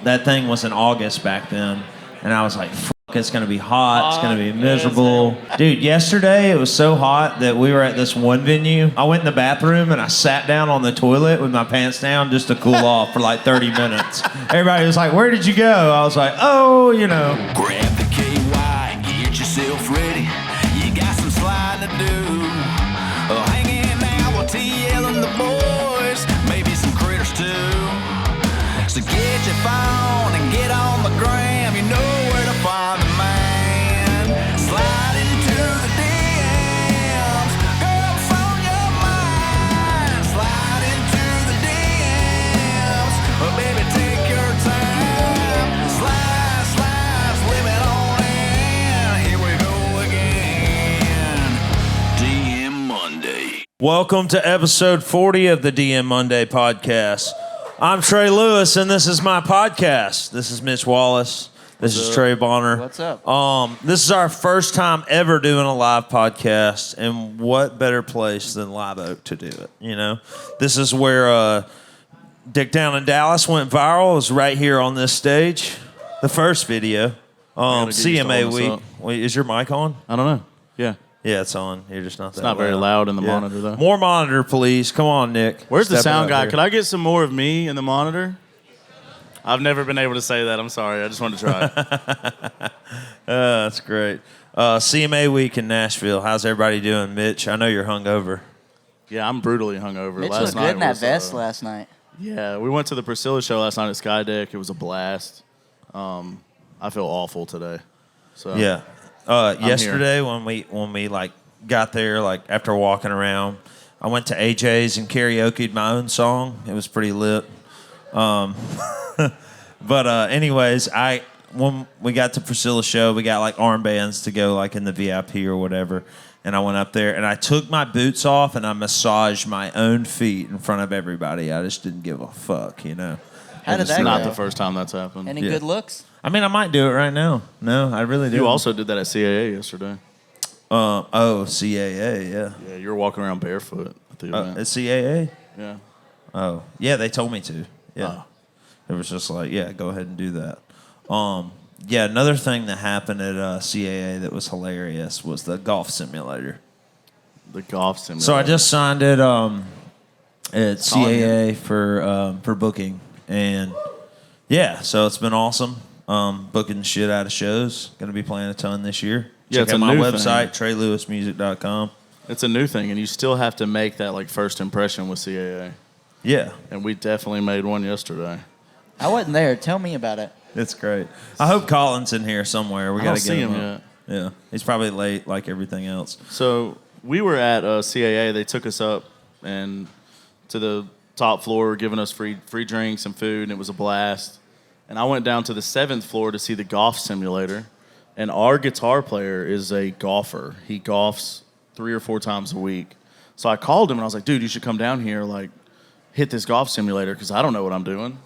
that thing was in August back then, and I was like, it's going to be hot. It's going to be miserable. Dude, yesterday it was so hot that we were at this one venue. I went in the bathroom and I sat down on the toilet with my pants down just to cool off for like 30 minutes. Everybody was like, where did you go? I was like, oh, Grab the KY, get yourself ready. You got some sliding to do. Hanging out with TL and the boys. Maybe some critters too. So get your phone and get on the gram. You know where to find the man. Slide into the DMs. Girls on your mind. Slide into the DMs. But baby, take your time. Slide, slip it on in. Here we go again. DM Monday. Welcome to episode 40 of the DM Monday podcast. I'm Trey Lewis, and this is my podcast. This is Mitch Wallace. This is Trey Bonner. What's up? This is our first time ever doing a live podcast, and what better place than Live Oak to do it, This is where Dick Down in Dallas went viral. It was right here on this stage. The first video. CMA week. Wait, is your mic on? I don't know. Yeah. Yeah, it's on. You're just not that It's not very loud in the monitor, though. More monitor, please. Come on, Nick. Where's the sound guy? Here. Could I get some more of me in the monitor? I've never been able to say that. I'm sorry. I just wanted to try. That's great. CMA week in Nashville. How's everybody doing, Mitch? I know you're hungover. Yeah, I'm brutally hungover. Mitch last looked night good in that was, vest last night. Yeah, we went to the Priscilla show last night at Skydeck. It was a blast. I feel awful today. So Yeah. Yesterday when we got there, after walking around, I went to AJ's and karaoke'd my own song. It was pretty lit. But anyways, when we got to Priscilla's show, we got armbands to go in the VIP or whatever. And I went up there and I took my boots off and I massaged my own feet in front of everybody. I just didn't give a fuck, How did It's that not go? the first time that's happened. Any Yeah. good looks? I mean, I might do it right now. No, I really do. You also did that at CAA yesterday. CAA, yeah. Yeah, you were walking around barefoot at the event. At CAA? Yeah. Oh, yeah, they told me to. Yeah. Oh. It was just go ahead and do that. Another thing that happened at CAA that was hilarious was the golf simulator. The golf simulator. So I just signed it at CAA for booking. And, yeah, so it's been awesome. Booking shit out of shows. Going to be playing a ton this year. Yeah, Check it's out a my new website, thing. TreyLewisMusic.com. It's a new thing, and you still have to make that first impression with CAA. Yeah. And we definitely made one yesterday. I wasn't there. Tell me about it. It's great. I hope Colin's in here somewhere. We I got don't to see get him up. Yeah. He's probably late like everything else. So we were at CAA. They took us up and to the top floor, giving us free drinks and food, and it was a blast. And I went down to the 7th floor to see the golf simulator. And our guitar player is a golfer. He golfs 3 or 4 times a week. So I called him and I was like, dude, you should come down here, hit this golf simulator because I don't know what I'm doing.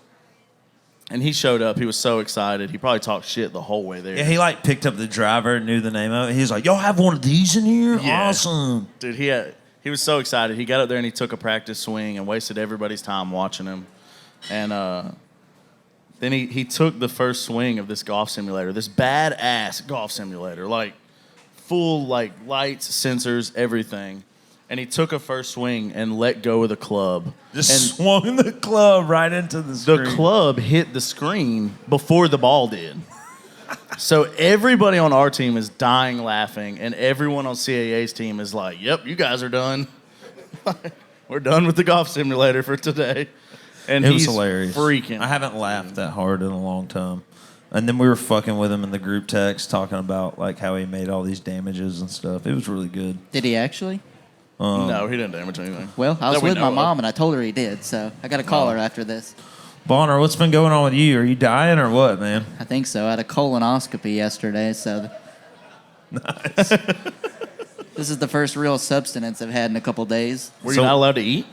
And he showed up. He was so excited. He probably talked shit the whole way there. Yeah, he picked up the driver, knew the name of it. He's like, y'all have one of these in here? Yeah. Awesome. Dude, he was so excited. He got up there and he took a practice swing and wasted everybody's time watching him. And then he took the first swing of this golf simulator, this badass golf simulator, full lights, sensors, everything. And he took a first swing and let go of the club. Just swung the club right into the screen. The club hit the screen before the ball did. So everybody on our team is dying laughing, and everyone on CAA's team is like, yep, you guys are done. We're done with the golf simulator for today. And It was he's hilarious. freaking. I haven't laughed that hard in a long time. And then we were fucking with him in the group text, talking about how he made all these damages and stuff. It was really good. Did he actually? No, he didn't damage anything. Well, I was That we with my know mom, of. and I told her he did, so I got to call her after this. Bonner, what's been going on with you? Are you dying or what, man? I think so. I had a colonoscopy yesterday, so... Nice. This is the first real substance I've had in a couple days. Were you not allowed to eat?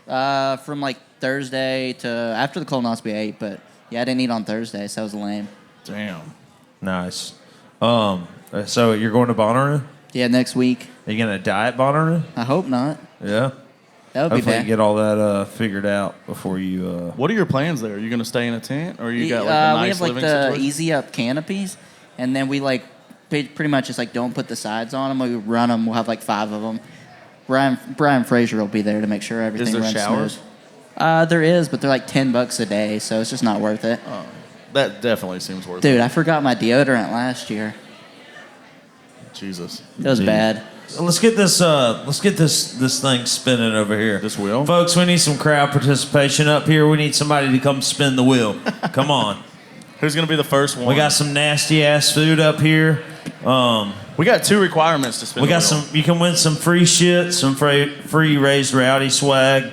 From Thursday to... After the colonoscopy, I ate, but yeah, I didn't eat on Thursday, so it was lame. Damn. Nice. So you're going to Bonnaroo? Yeah, next week. Are you going to die at Bonnaroo? I hope not. Yeah. That would be Hopefully bad. you get all that figured out before you. What are your plans there? Are you going to stay in a tent, or you got like a we nice have like living the situation? easy up canopies, and then we like pretty much just like don't put the sides on them. We run them. We'll have like 5 of them. Brian Fraser will be there to make sure everything there runs showers? smooth. There is, but they're like $10 a day, so it's just not worth it. Oh, that definitely seems worth Dude, I forgot my deodorant last year. it. Jesus. It was Dude. bad. Let's get this thing spinning over here. This wheel? Folks, we need some crowd participation up here. We need somebody to come spin the wheel. Come on. Who's going to be the first one? We got some nasty ass food up here. We got 2 requirements to spin. We got the wheel. some. You can win some free shit, some free Raised Rowdy swag.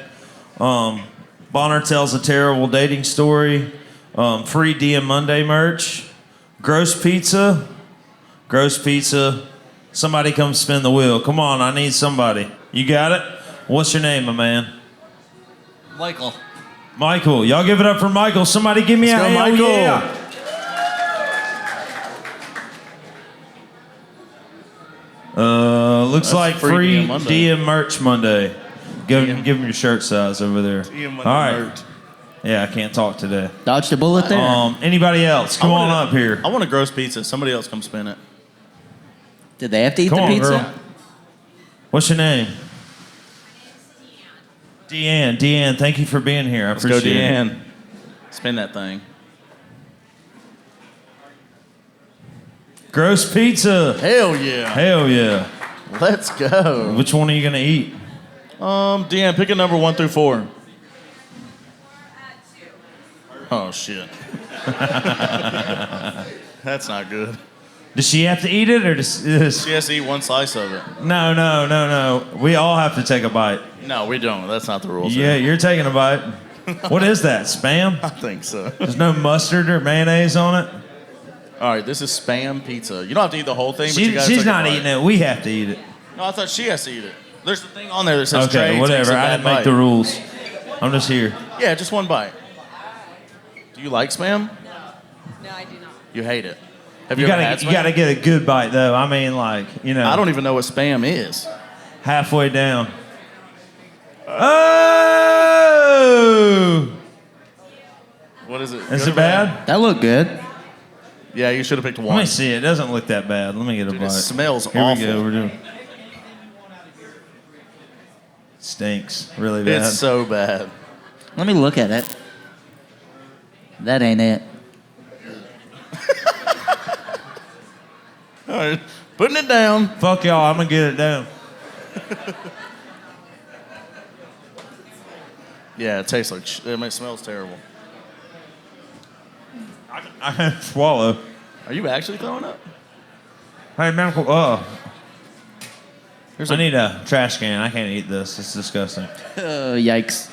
Bonner tells a terrible dating story. Free DM Monday merch. Gross pizza. Somebody come spin the wheel. Come on, I need somebody. You got it? What's your name, my man? Michael. Michael. Y'all give it up for Michael. Somebody give me Let's a go, hell Michael. yeah. Looks That's like free free DM Monday. DM merch Monday. Give him your shirt size over there. DM All right. merch. Yeah, I can't talk today. Dodged a bullet there. Anybody else? Come on up here. I want a gross pizza. Somebody else come spin it. Did they have to eat Come the on, pizza? girl. What's your name? Deanne, thank you for being here. I Let's go, appreciate it. Deanne. Spin that thing. Gross pizza. Hell yeah. Hell yeah. Let's go. Which one are you gonna eat? Deanne, pick a number 1 through 4. Oh, shit. That's not good. Does she have to eat it, or does She has to eat 1 slice of it. No. We all have to take a bite. No, we don't. That's not the rules. Yeah, you're taking a bite. What is that? Spam? I think so. There's no mustard or mayonnaise on it. All right, this is spam pizza. You don't have to eat the whole thing, but you gotta She's take a not bite. eating it. We have to eat it. No, I thought she has to eat it. There's the thing on there that says Trey Okay, takes whatever. a I bad didn't make bite. the rules. I'm just here. Yeah, just 1 bite. Do you like spam? No, I do not. You hate it. Have you, You ever had gotta, spam? you gotta get a good bite though. I mean, like, you know. I don't even know what spam is. Halfway down. Oh! What is it? Is Good it or bad? That looked good. Yeah, you should have picked 1. Let me see. It doesn't look that bad. Let me get a Dude, bite. it smells Here awful. we go. We're doing. Stinks really bad. It's so bad. Let me look at it. That ain't it. All right, putting it down. Fuck y'all. I'm gonna get it down. Yeah, it tastes like it smells terrible. I can't swallow. Are you actually throwing up? Hey, man. I need a trash can. I can't eat this. It's disgusting. Yikes.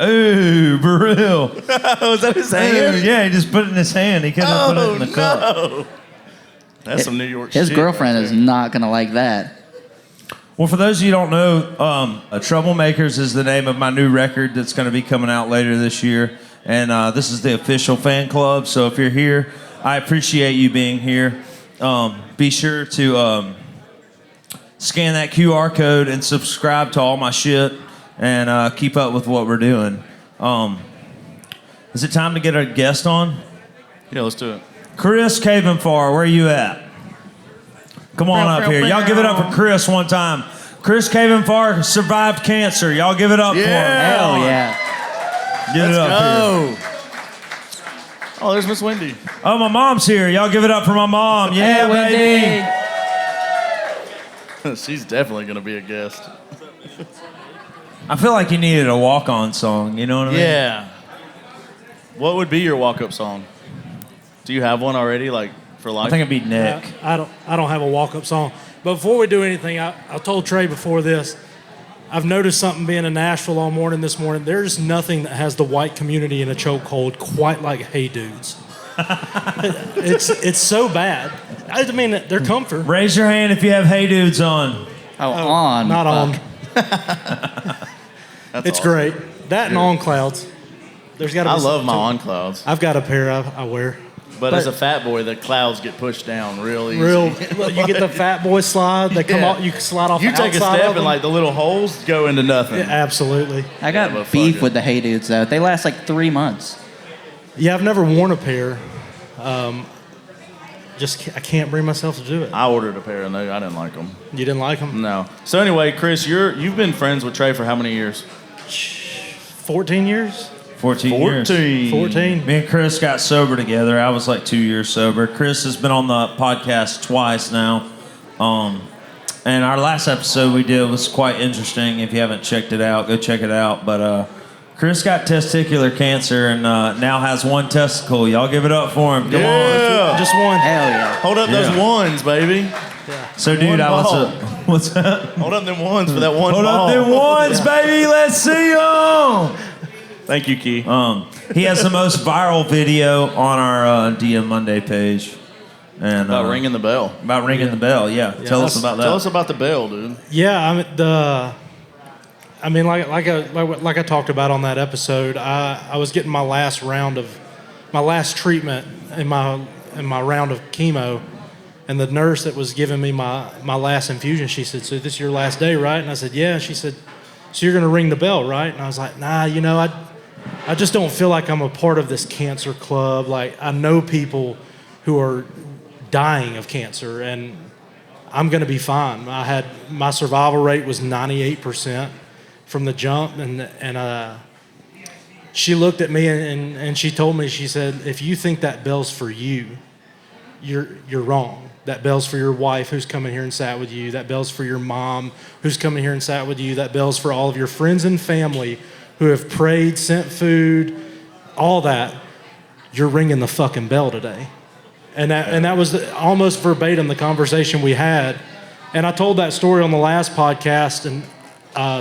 Ooh, Burrell. Was that his Yeah, he just put it in his hand. He couldn't put it in the cup. No. That's some New York shit. His girlfriend right is there. not gonna like that. Well, for those of you who don't know, Troublemakers is the name of my new record that's going to be coming out later this year. And this is the official fan club. So if you're here, I appreciate you being here. Be sure to scan that QR code and subscribe to all my shit and keep up with what we're doing. Is it time to get a guest on? Yeah, let's do it. Chris Kayvonfar, where are you at? Come on up here. Y'all give it up for Chris one time. Chris Kayvonfar survived cancer. Y'all give it up for him. Yeah. Hell yeah. Give it up here. Go. Oh, there's Miss Wendy. Oh, my mom's here. Y'all give it up for my mom. Yeah, Hey, baby. She's definitely going to be a guest. I feel like you needed a walk-on song. You know what I mean? Yeah. What would be your walk-up song? Do you have one already, like, for life? I think it'd be Nick. I don't have a walk-up song. But before we do anything, I told Trey before this, I've noticed something being in Nashville all morning this morning. There's nothing that has the white community in a chokehold quite like Hey Dudes. it's so bad. I mean, they're comfort. Raise your hand if you have Hey Dudes on. Oh, on. Not on. That's It's awesome. great. That and on clouds. There's got to be I love something my to it. on clouds. I've got a pair I wear. But as a fat boy, the clouds get pushed down real easy. You get the fat boy slide. They come off. You can slide off. You the take a outside step of them. and like the little holes go into nothing. Yeah, absolutely. I got but fuck beef it. with the Hey Dudes though. They last like 3 months. Yeah, I've never worn a pair. I can't bring myself to do it. I ordered a pair and I didn't like them. You didn't like them? No. So anyway, Chris, you've been friends with Trey for how many years? 14 years? 14 years. 14. Me and Chris got sober together. I was like 2 years sober. Chris has been on the podcast twice now. And our last episode we did was quite interesting. If you haven't checked it out, go check it out. But Chris got testicular cancer and now has one testicle. Y'all give it up for him. Come on. Just one. Hell yeah. Hold up those ones, baby. So, dude, One I was ball. what's that? Hold up them ones for that one Hold ball. up them ones, baby. Let's see them. Thank you, Key. He has the most viral video on our DM Monday page. And About ringing the bell. About ringing the bell, yeah. Tell us about that. Tell us about the bell, dude. Yeah, like I talked about on that episode, I was getting my last treatment in my round of chemo, and the nurse that was giving me my last infusion, she said, "So this is your last day, right?" And I said, "Yeah." And she said, "So you're gonna ring the bell, right?" And I was like, "Nah, I just don't feel like I'm a part of this cancer club. Like I know people who are dying of cancer, and I'm gonna be fine. My survival rate was 98%." From the jump, and she looked at me and she told me, she said, "If you think that bell's for you, you're wrong. That bell's for your wife who's coming here and sat with you. That bell's for your mom who's coming here and sat with you. That bell's for all of your friends and family who have prayed, sent food, all that. You're ringing the fucking bell today." And that was almost verbatim the conversation we had. And I told that story on the last podcast, and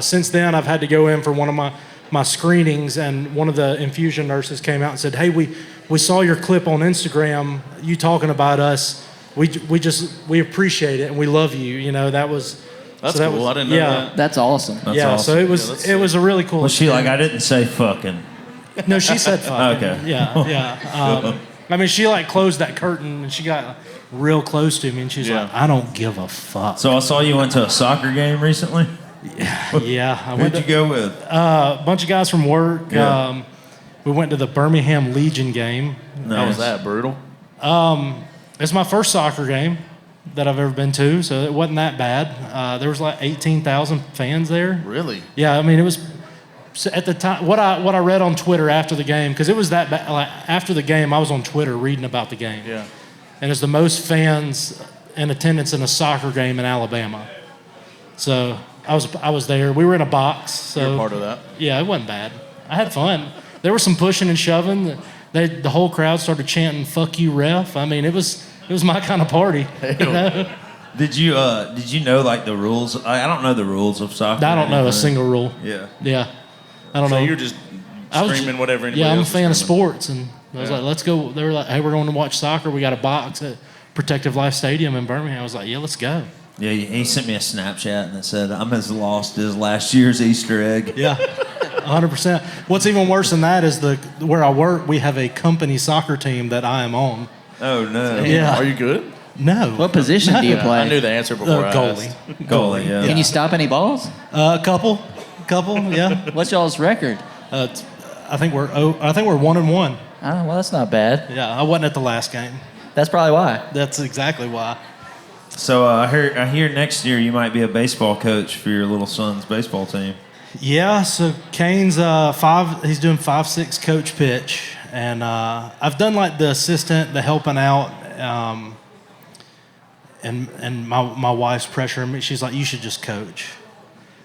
since then, I've had to go in for one of my screenings, and one of the infusion nurses came out and said, "Hey, we saw your clip on Instagram, you talking about us. We appreciate it and we love you." That's cool. I didn't know that. That's awesome. That's awesome. So it was a really cool. Was she like, "I didn't say fucking"? No, she said fucking. Okay. Yeah. She like closed that curtain and she got real close to me and she's like, "I don't give a fuck." So I saw you went to a soccer game recently. Yeah. Who'd you go with? A bunch of guys from work. Yeah. We went to the Birmingham Legion game. How was that? Brutal? It's my first soccer game that I've ever been to, so it wasn't that bad. There was like 18,000 fans there. Really? Yeah, it was at the time what I read on Twitter after the game, because it was that bad. Like after the game, I was on Twitter reading about the game. Yeah. And it's the most fans in attendance in a soccer game in Alabama. So I was there. We were in a box. So You're part of that. Yeah, it wasn't bad. I had fun. There was some pushing and shoving. The whole crowd started chanting "Fuck you, ref." It was my kind of party. You know? Did you know like the rules? I don't know the rules of soccer. I don't know a single rule. Yeah. Yeah, I don't So know. you're just screaming whatever anybody Yeah, I'm a else is fan of screaming. sports, and I was like, "Let's go." They were like, "Hey, we're going to watch soccer. We got a box at Protective Life Stadium in Birmingham." I was like, "Yeah, let's go." Yeah, he sent me a Snapchat and it said, "I'm as lost as last year's Easter egg." Yeah, 100%. What's even worse than that is where I work, we have a company soccer team that I am on. Oh no. Yeah. Are you good? No. What position do you play? I knew the answer before I Goalie. asked. Goalie. Yeah. Can you stop any balls? Couple, yeah. What's y'all's record? I think we're 1-1. Oh, well, that's not bad. Yeah, I wasn't at the last game. That's probably why. That's exactly why. So I hear next year you might be a baseball coach for your little son's baseball team. Yeah, so Kane's he's doing 5-6 coach pitch, and I've done like the assistant, the helping out, and my wife's pressuring me. She's like, "You should just coach."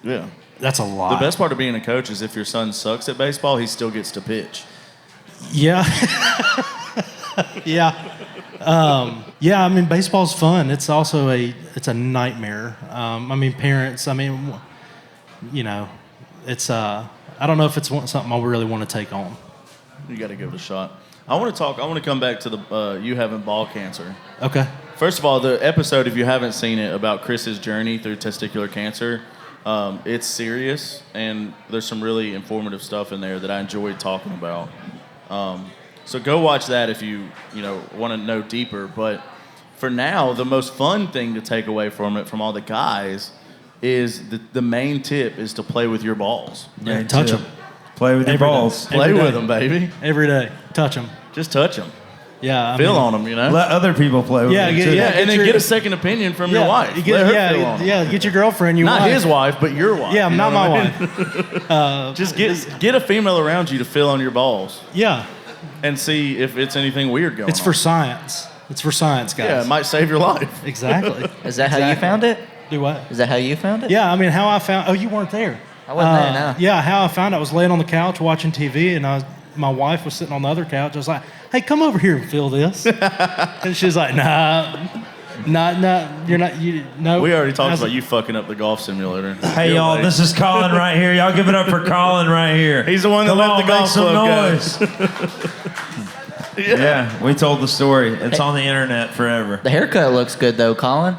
Yeah. That's a lot. The best part of being a coach is if your son sucks at baseball, he still gets to pitch. Yeah. Yeah. Yeah, baseball's fun. It's also it's a nightmare. Parents, it's I don't know if it's something I really want to take on. You got to give it a shot. I want to come back to the you having ball cancer. Okay. First of all, the episode, if you haven't seen it, about Chris's journey through testicular cancer, it's serious, and there's some really informative stuff in there that I enjoyed talking about. So go watch that if you want to know deeper. But for now, the most fun thing to take away from it, from all the guys, is the main tip is to play with your balls. Yeah, touch them. Play with your Every day. balls. Play with them, baby. Every day. Touch them. Just touch them. Yeah. Feel on them, Let other people play with them, too. Yeah, and then get a second opinion from your wife. You get, Let her feel on them. get your girlfriend. Not his wife, but your wife. Yeah, you not know my what I mean? wife. Just get a female around you to feel on your balls Yeah. and see if it's anything weird going on. It's for science. It's for science, guys. Yeah, it might save your life. Exactly. Is that how you found it? Do what? Is that how you found it? Yeah, I mean, how I found. Oh, you weren't there. I wasn't there, no. Yeah, how I found it, I was laying on the couch watching TV, and my wife was sitting on the other couch. I was like, "Hey, come over here and feel this." And she's like, "Nah, you're not. No." We already talked about you fucking up the golf simulator. Hey, y'all, this is Colin right here. Y'all give it up for Colin right here. He's the one that Come left on, the golf make some club, noise. Yeah, we told the story. It's on the internet forever. The haircut looks good, though, Colin.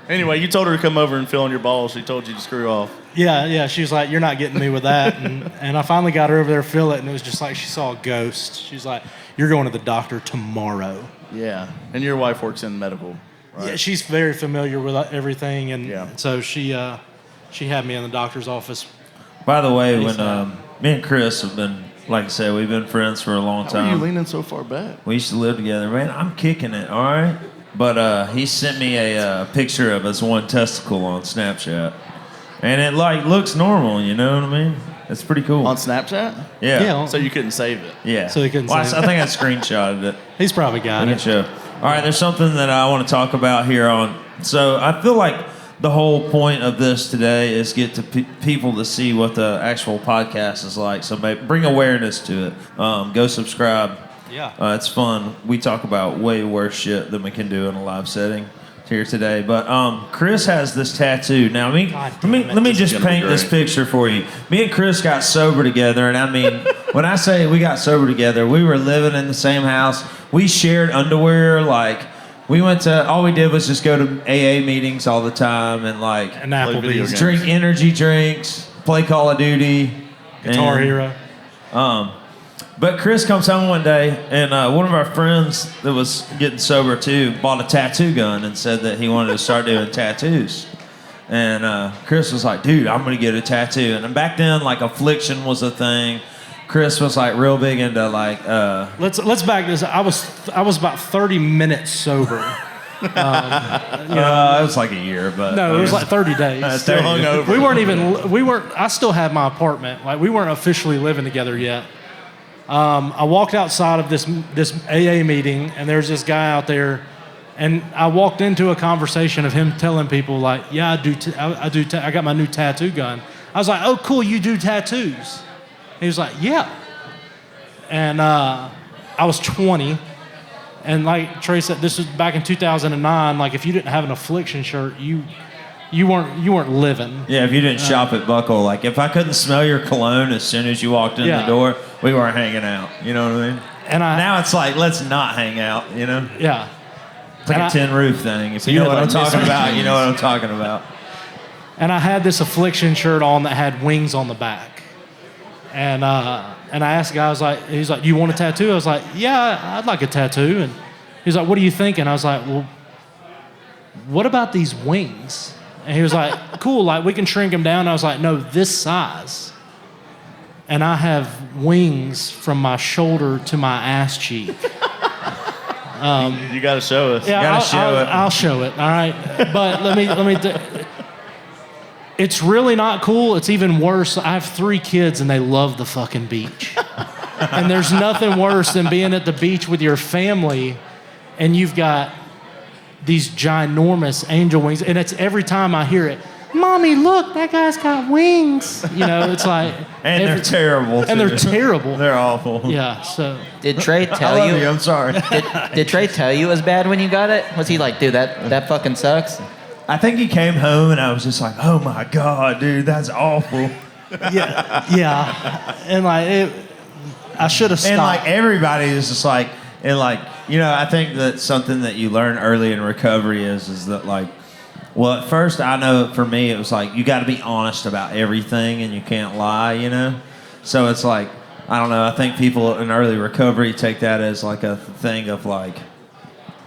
Anyway, you told her to come over and feel on your balls. She told you to screw off. Yeah. She was like, "You're not getting me with that." And I finally got her over there to feel it, and it was just like she saw a ghost. She's like, "You're going to the doctor tomorrow." Yeah. And your wife works in medical, right? Yeah, she's very familiar with everything, and Yeah. so she had me in the doctor's office. By the way, when me and Chris have been, like I said, we've been friends for a long How are you time. leaning so far back? We used to live together. Man, I'm kicking it, all right? But he sent me a picture of his one testicle on Snapchat. And it, looks normal, you know what I mean? It's pretty cool. On Snapchat? Yeah. So you couldn't save it. Yeah. So he couldn't Well, save I think I screenshotted it. He's probably got Good it. show. All right, there's something that I want to talk about here on. So I feel like the whole point of this today is get to people to see what the actual podcast is like. So bring awareness to it. Go subscribe. Yeah. It's fun. We talk about way worse shit than we can do in a live setting here today. But Chris has this tattoo. Now, let me just paint this picture for you. Me and Chris got sober together, and I mean, when I say we got sober together, we were living in the same house. We shared underwear. We went to, all we did was just go to AA meetings all the time and And video Applebee's. games. drink energy drinks, play Call of Duty. Guitar Hero. But Chris comes home one day, and one of our friends that was getting sober too bought a tattoo gun and said that he wanted to start doing tattoos. And Chris was like, "Dude, I'm gonna get a tattoo." And back then, affliction was a thing. Chris was real big into Let's back this. I was about 30 minutes sober. it was like a year, but No, it was like 30 days. Still hungover. We weren't. I still had my apartment. We weren't officially living together yet. I walked outside of this AA meeting, and there's this guy out there, and I walked into a conversation of him telling people "Yeah, I do. I got my new tattoo gun." I was like, "Oh, cool, you do tattoos?" He was like, "Yeah." And I was 20, and like Trey said, this was back in 2009. If you didn't have an affliction shirt, you weren't living. yeah, if you didn't shop at Buckle, if I couldn't smell your cologne as soon as you walked in the door, we weren't hanging out. You know what I mean? And Now it's let's not hang out. You know? yeah. It's like And a tin roof thing. If you you know had, what I'm talking missing about, you know what I'm jeans. talking about. And I had this affliction shirt on that had wings on the back. And I asked the guy, he's like, "Do you want a tattoo?" I was like, "Yeah, I'd like a tattoo." And he's like, "What are you thinking?" I was like, "Well, what about these wings?" And he was like, "Cool, we can shrink them down." I was like, "No, this size." And I have wings from my shoulder to my ass cheek. You got to show us. Yeah, Gotta show it. I'll show it. All right, but let me. It's really not cool. It's even worse. I have 3 kids, and they love the fucking beach. And there's nothing worse than being at the beach with your family, and you've got these ginormous angel wings, and it's every time I hear it, "Mommy, look, that guy's got wings." It's like, And they're terrible. and they're too. terrible. They're awful. Yeah. So Did Trey I tell love you? you. I'm sorry. Did Trey tell you it was bad when you got it? Was he like, "Dude, that fucking sucks"? I think he came home and I was just like, "Oh my god, dude, that's awful." yeah, and I should have stopped. And everybody is just I think that something that you learn early in recovery is that well, at first I know for me it was you got to be honest about everything and you can't lie, So it's I don't know. I think people in early recovery take that as like a thing of like,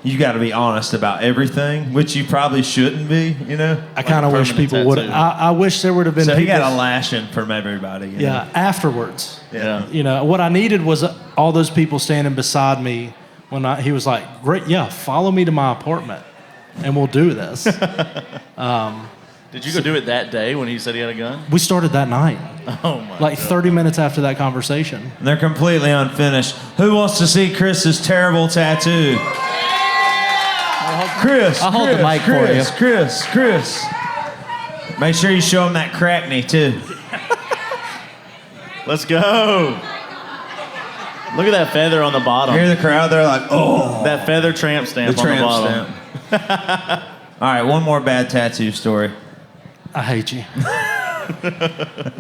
you got to be honest about everything, which you probably shouldn't be, you know? I kind of wish people would. I wish there would have been So people. he got a lashing from everybody. You know? Afterwards. Yeah. You know, what I needed was all those people standing beside me when he was like, great, yeah, follow me to my apartment and we'll do this. Did you go do it that day when he said he had a gun? We started that night. Oh, my Like God. 30 minutes after that conversation. And they're completely unfinished. Who wants to see Chris's terrible tattoo? Chris. I'll hold the mic for you. Chris. Make sure you show him that crackney, too. Let's go. Look at that feather on the bottom. Hear the crowd, they're like, oh. That feather tramp stamp The on tramp the bottom. stamp. All right, one more bad tattoo story. I hate you.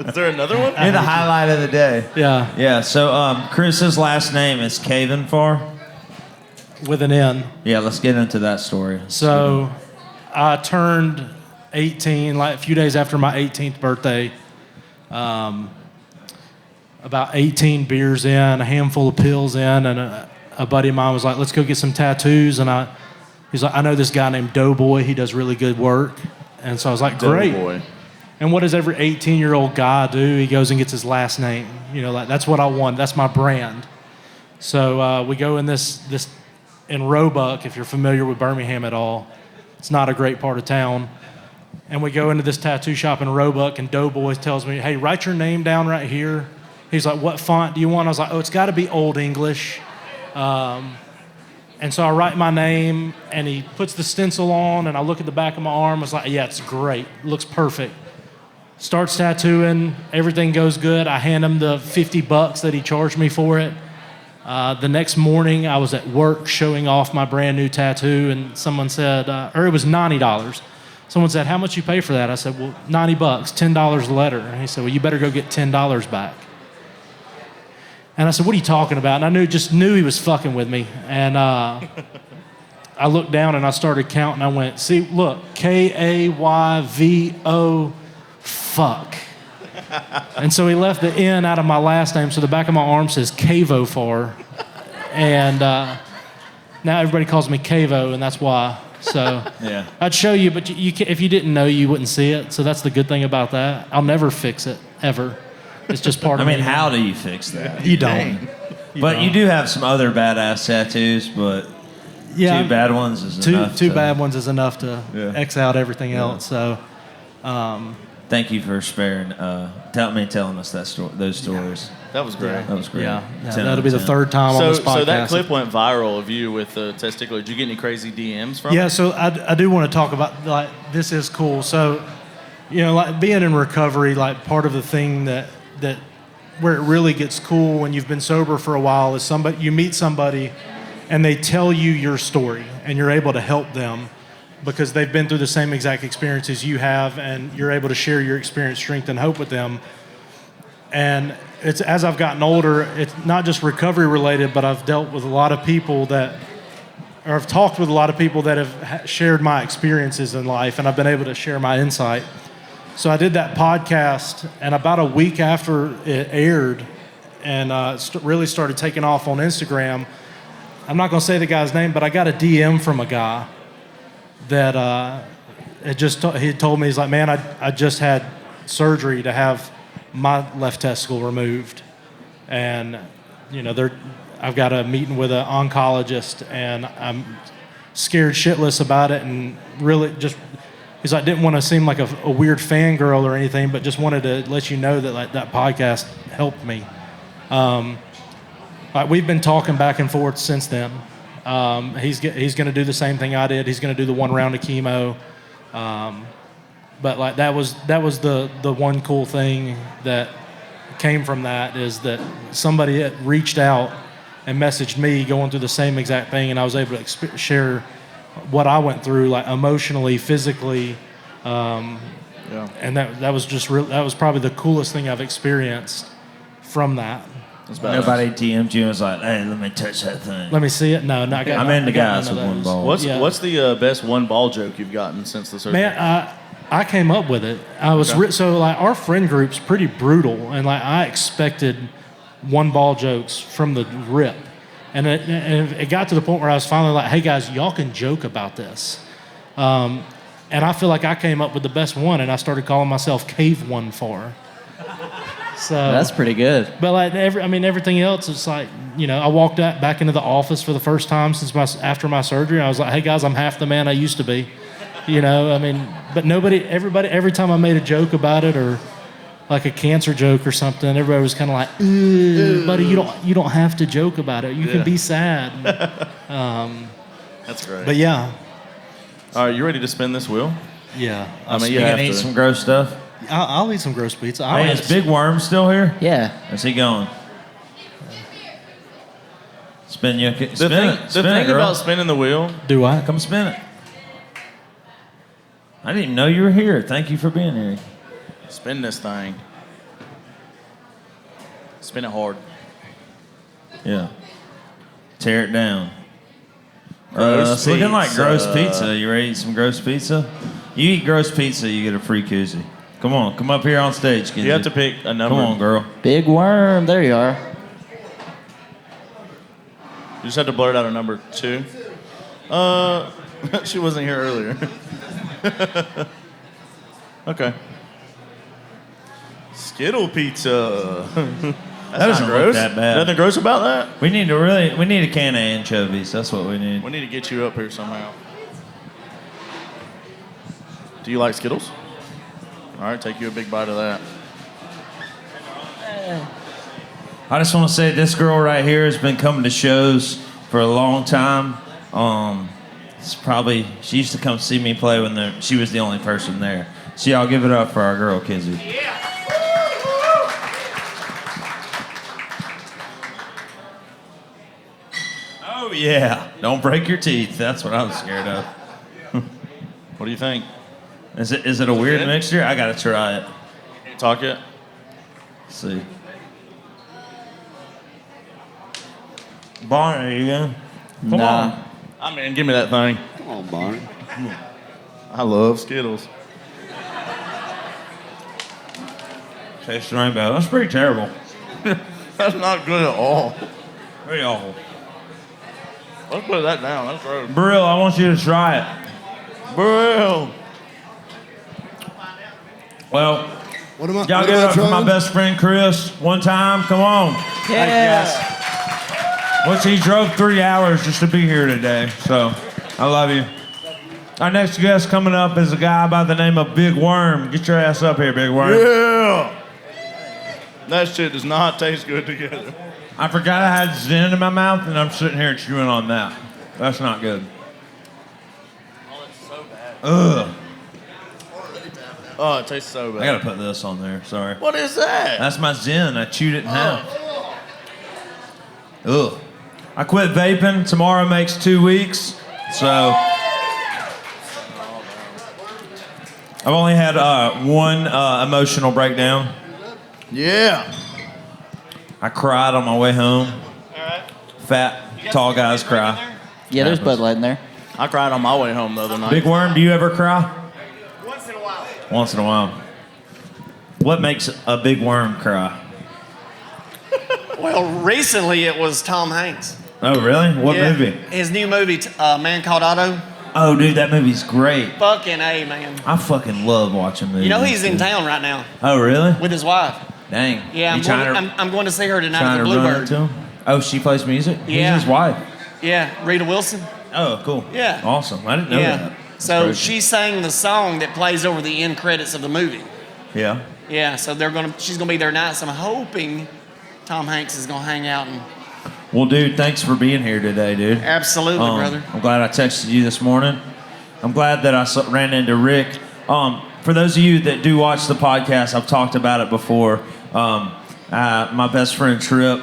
Is there another one? You're the highlight of the day. Yeah, Yeah, so Chris's last name is Kayvonfar. with an N. Yeah, let's get into that story. So I turned 18, like a few days after my 18th birthday. About 18 beers in, a handful of pills in, and a buddy of mine was like, let's go get some tattoos. And he's like, I know this guy named Doughboy. He does really good work. And so I was like, great. Boy. And what does every 18-year-old guy do? He goes and gets his last name. You know, like that's what I want. That's my brand. So we go in this in Roebuck, if you're familiar with Birmingham at all. It's not a great part of town. And we go into this tattoo shop in Roebuck, and Doughboy tells me, hey, write your name down right here. He's like, what font do you want? I was like, oh, it's got to be Old English. And so I write my name, and he puts the stencil on, and I look at the back of my arm. I was like, yeah, it's great. It looks perfect. Starts tattooing. Everything goes good. I hand him the $50 that he charged me for it. The next morning, I was at work showing off my brand new tattoo, and someone said, or it was $90. Someone said, how much you pay for that? I said, well, $90, $10 a letter. And he said, well, you better go get $10 back. And I said, what are you talking about? And I just knew he was fucking with me. And I looked down and I started counting. I went, see, look, Kayvo, fuck. And so he left the N out of my last name, so the back of my arm says Kayvonfar. And now everybody calls me Kayvo, and that's why. So Yeah. I'd show you, but you can, if you didn't know, you wouldn't see it. So that's the good thing about that. I'll never fix it, ever. It's just part I of me. mean, how do you fix that? You don't. But you do have some other badass tattoos, but Yeah, two bad ones is enough. two bad ones is enough to Yeah. X out everything else. So Thank you for telling us those stories. That was great. That was great. yeah, 10 that'll be the 10. third time on this podcast. So that clip went viral of you with the testicular. Did you get any crazy DMs from Yeah, it? so I do want to talk about, like, this is cool. So, you know, like being in recovery, like part of the thing that where it really gets cool when you've been sober for a while is you meet somebody and they tell you your story and you're able to help them because they've been through the same exact experiences you have, and you're able to share your experience, strength, and hope with them. And it's as I've gotten older, it's not just recovery related, but I've dealt with a lot of people or I've talked with a lot of people that have shared my experiences in life, and I've been able to share my insight. So I did that podcast, and about a week after it aired and really started taking off on Instagram, I'm not going to say the guy's name, but I got a DM from a guy that he told me, he's like, man, I just had surgery to have my left testicle removed. And, you know, I've got a meeting with an oncologist, and I'm scared shitless about it, and really just, he's like, didn't want to seem like a weird fangirl or anything, but just wanted to let you know that like that podcast helped me. We've been talking back and forth since then. He's going to do the same thing I did. He's going to do the 1 round of chemo. But like that was the one cool thing that came from that is that somebody had reached out and messaged me going through the same exact thing, and I was able to share what I went through, like emotionally, physically, and that was just that was probably the coolest thing I've experienced from that. Nobody DM'd you and was like, hey, let me touch that thing. Let me see it. No, not. I'm into guys with one ball. What's the best one ball joke you've gotten since the surgery? Man, I came up with it. I was so like our friend group's pretty brutal, and like I expected one ball jokes from the rip. And it got to the point where I was finally like, hey guys, y'all can joke about this. And I feel like I came up with the best one, and I started calling myself Kayvonfar. So That's pretty good. But like everything else, it's like, I walked back into the office for the first time after my surgery. I was like, hey guys, I'm half the man I used to be. But everybody, every time I made a joke about it or like a cancer joke or something, everybody was kind of like, buddy, you don't have to joke about it. You can be sad. That's great. But yeah. All right, you ready to spin this wheel? Yeah. You can eat some gross stuff. I'll eat some gross pizza. Hey, is Big Worm still here? Yeah. Where's he going? Spin you. The thing about spinning the wheel. Do I? Come spin it. I didn't even know you were here. Thank you for being here. Spin this thing. Spin it hard. Yeah. Tear it down. Gross it's looking like pizza. gross pizza. You ready to eat some gross pizza? You eat gross pizza, you get a free koozie. Come on, come up here on stage, kid. You have to pick a number. Come on, girl. Big Worm. There you are. You just have to blurt out a number 2. She wasn't here earlier. Okay. Skittle pizza. That doesn't gross. look that bad. Nothing gross about that? We need a can of anchovies. That's what we need. We need to get you up here somehow. Do you like Skittles? All right, take you a big bite of that. I just want to say this girl right here has been coming to shows for a long time. She used to come see me play when she was the only person there. So y'all give it up for our girl, Kinsey. Yeah. Oh yeah. Don't break your teeth. That's what I was scared of. What do you think? Is it a weird mixture? I gotta try it. Can you talk yet? Let's see. Barney, you go. Come on. I mean, give me that thing. Come on, Barney. I love Skittles. Taste the rainbow. That's pretty terrible. That's not good at all. Pretty awful. Let's put that down. That's gross. Brill, I want you to try it. Brill. Well, What am I? y'all what give am it I up for my trying? best friend Chris one time. Come on. Yeah. Which he drove 3 hours just to be here today. So, I love you. Our next guest coming up is a guy by the name of Big Worm. Get your ass up here, Big Worm. Yeah. That shit does not taste good together. I forgot I had Zen in my mouth, and I'm sitting here chewing on that. That's not good. Oh, it's so bad. Ugh. Oh, it tastes so bad. I gotta put this on there. Sorry. What is that? That's my Zen. I chewed it in half. Ugh. I quit vaping. Tomorrow makes 2 weeks. So I've only had one emotional breakdown. Yeah. I cried on my way home. Fat, tall guys cry. Yeah, there's Bud Light in there. I cried on my way home the other night. Big Worm, do you ever cry? Once in a while. Once in a while. What makes a big worm cry? Well, recently it was Tom Hanks. Oh, really? What Yeah. movie? His new movie, Man Called Otto. Oh, dude, that movie's great. Fucking A, man. I fucking love watching movies. You know he's in dude. town right now Oh, really? with his wife. Dang. Yeah, You I'm going to see her tonight trying at to the run Bluebird. into him? Oh, she plays music? Yeah. He's his wife. Yeah, Rita Wilson. Oh, cool. Yeah. Awesome. I didn't know that. That's So crazy. she sang the song that plays over the end credits of the movie. Yeah. Yeah, so she's gonna be there tonight. So I'm hoping Tom Hanks is gonna hang out and. Well, dude, thanks for being here today, dude. Absolutely, brother. I'm glad I texted you this morning. I'm glad that I ran into Rick. For those of you that do watch the podcast, I've talked about it before. My best friend Trip,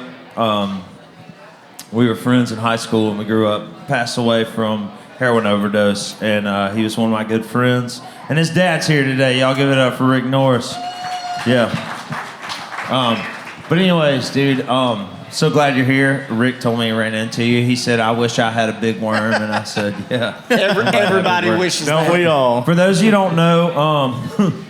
we were friends in high school and we grew up, passed away from heroin overdose, and he was one of my good friends. And his dad's here today. Y'all give it up for Rick Norris. Yeah. But anyways, dude, so glad you're here. Rick told me he ran into you. He said, I wish I had a big worm. And I said, yeah. Everybody wishes Don't that. we all? For those of you who don't know,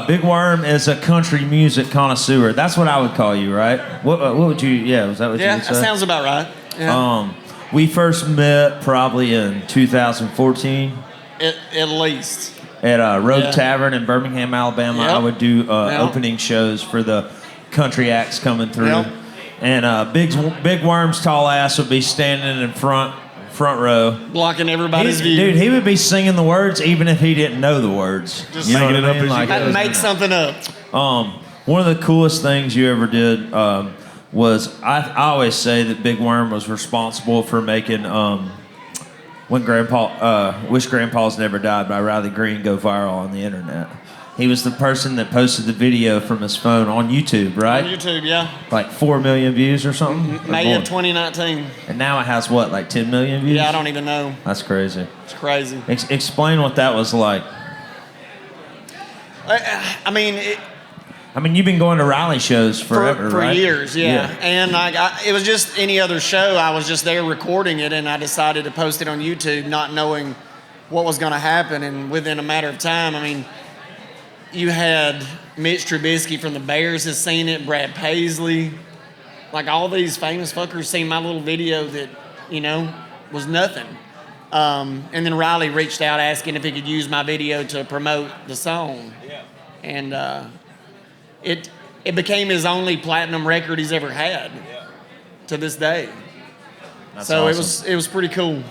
Big Worm is a country music connoisseur. That's what I would call you, right? What would you? Yeah, was that what you Yeah, would say? that sounds about right. Yeah. We first met probably in 2014 At least. at Road Yeah. Tavern in Birmingham, Alabama. Yep. I would do Yep. opening shows for the country acts coming through. Yep. And Big Worm's tall ass would be standing in front row. Blocking everybody's view. Dude, he would be singing the words even if he didn't know the words. Just You know making what it I up mean? as you Had to go. make something up. One of the coolest things you ever did was I always say that Big Worm was responsible for making When Grandpa Wish Grandpa's Never Died by Riley Green go viral on the internet. He was the person that posted the video from his phone on YouTube, right? On YouTube, yeah. Like 4 million views or something? Or May more. of 2019. And now it has what, like 10 million views? Yeah, I don't even know. That's crazy. It's crazy. Explain what that was like. I mean, You've been going to Riley shows forever, for right? years, yeah. And it was just any other show. I was just there recording it, and I decided to post it on YouTube, not knowing what was going to happen. And within a matter of time, you had Mitch Trubisky from the Bears has seen it, Brad Paisley, like all these famous fuckers seen my little video that, was nothing. And then Riley reached out asking if he could use my video to promote the song. Yeah. And it became his only platinum record he's ever had to this day. That's so awesome. it was pretty cool.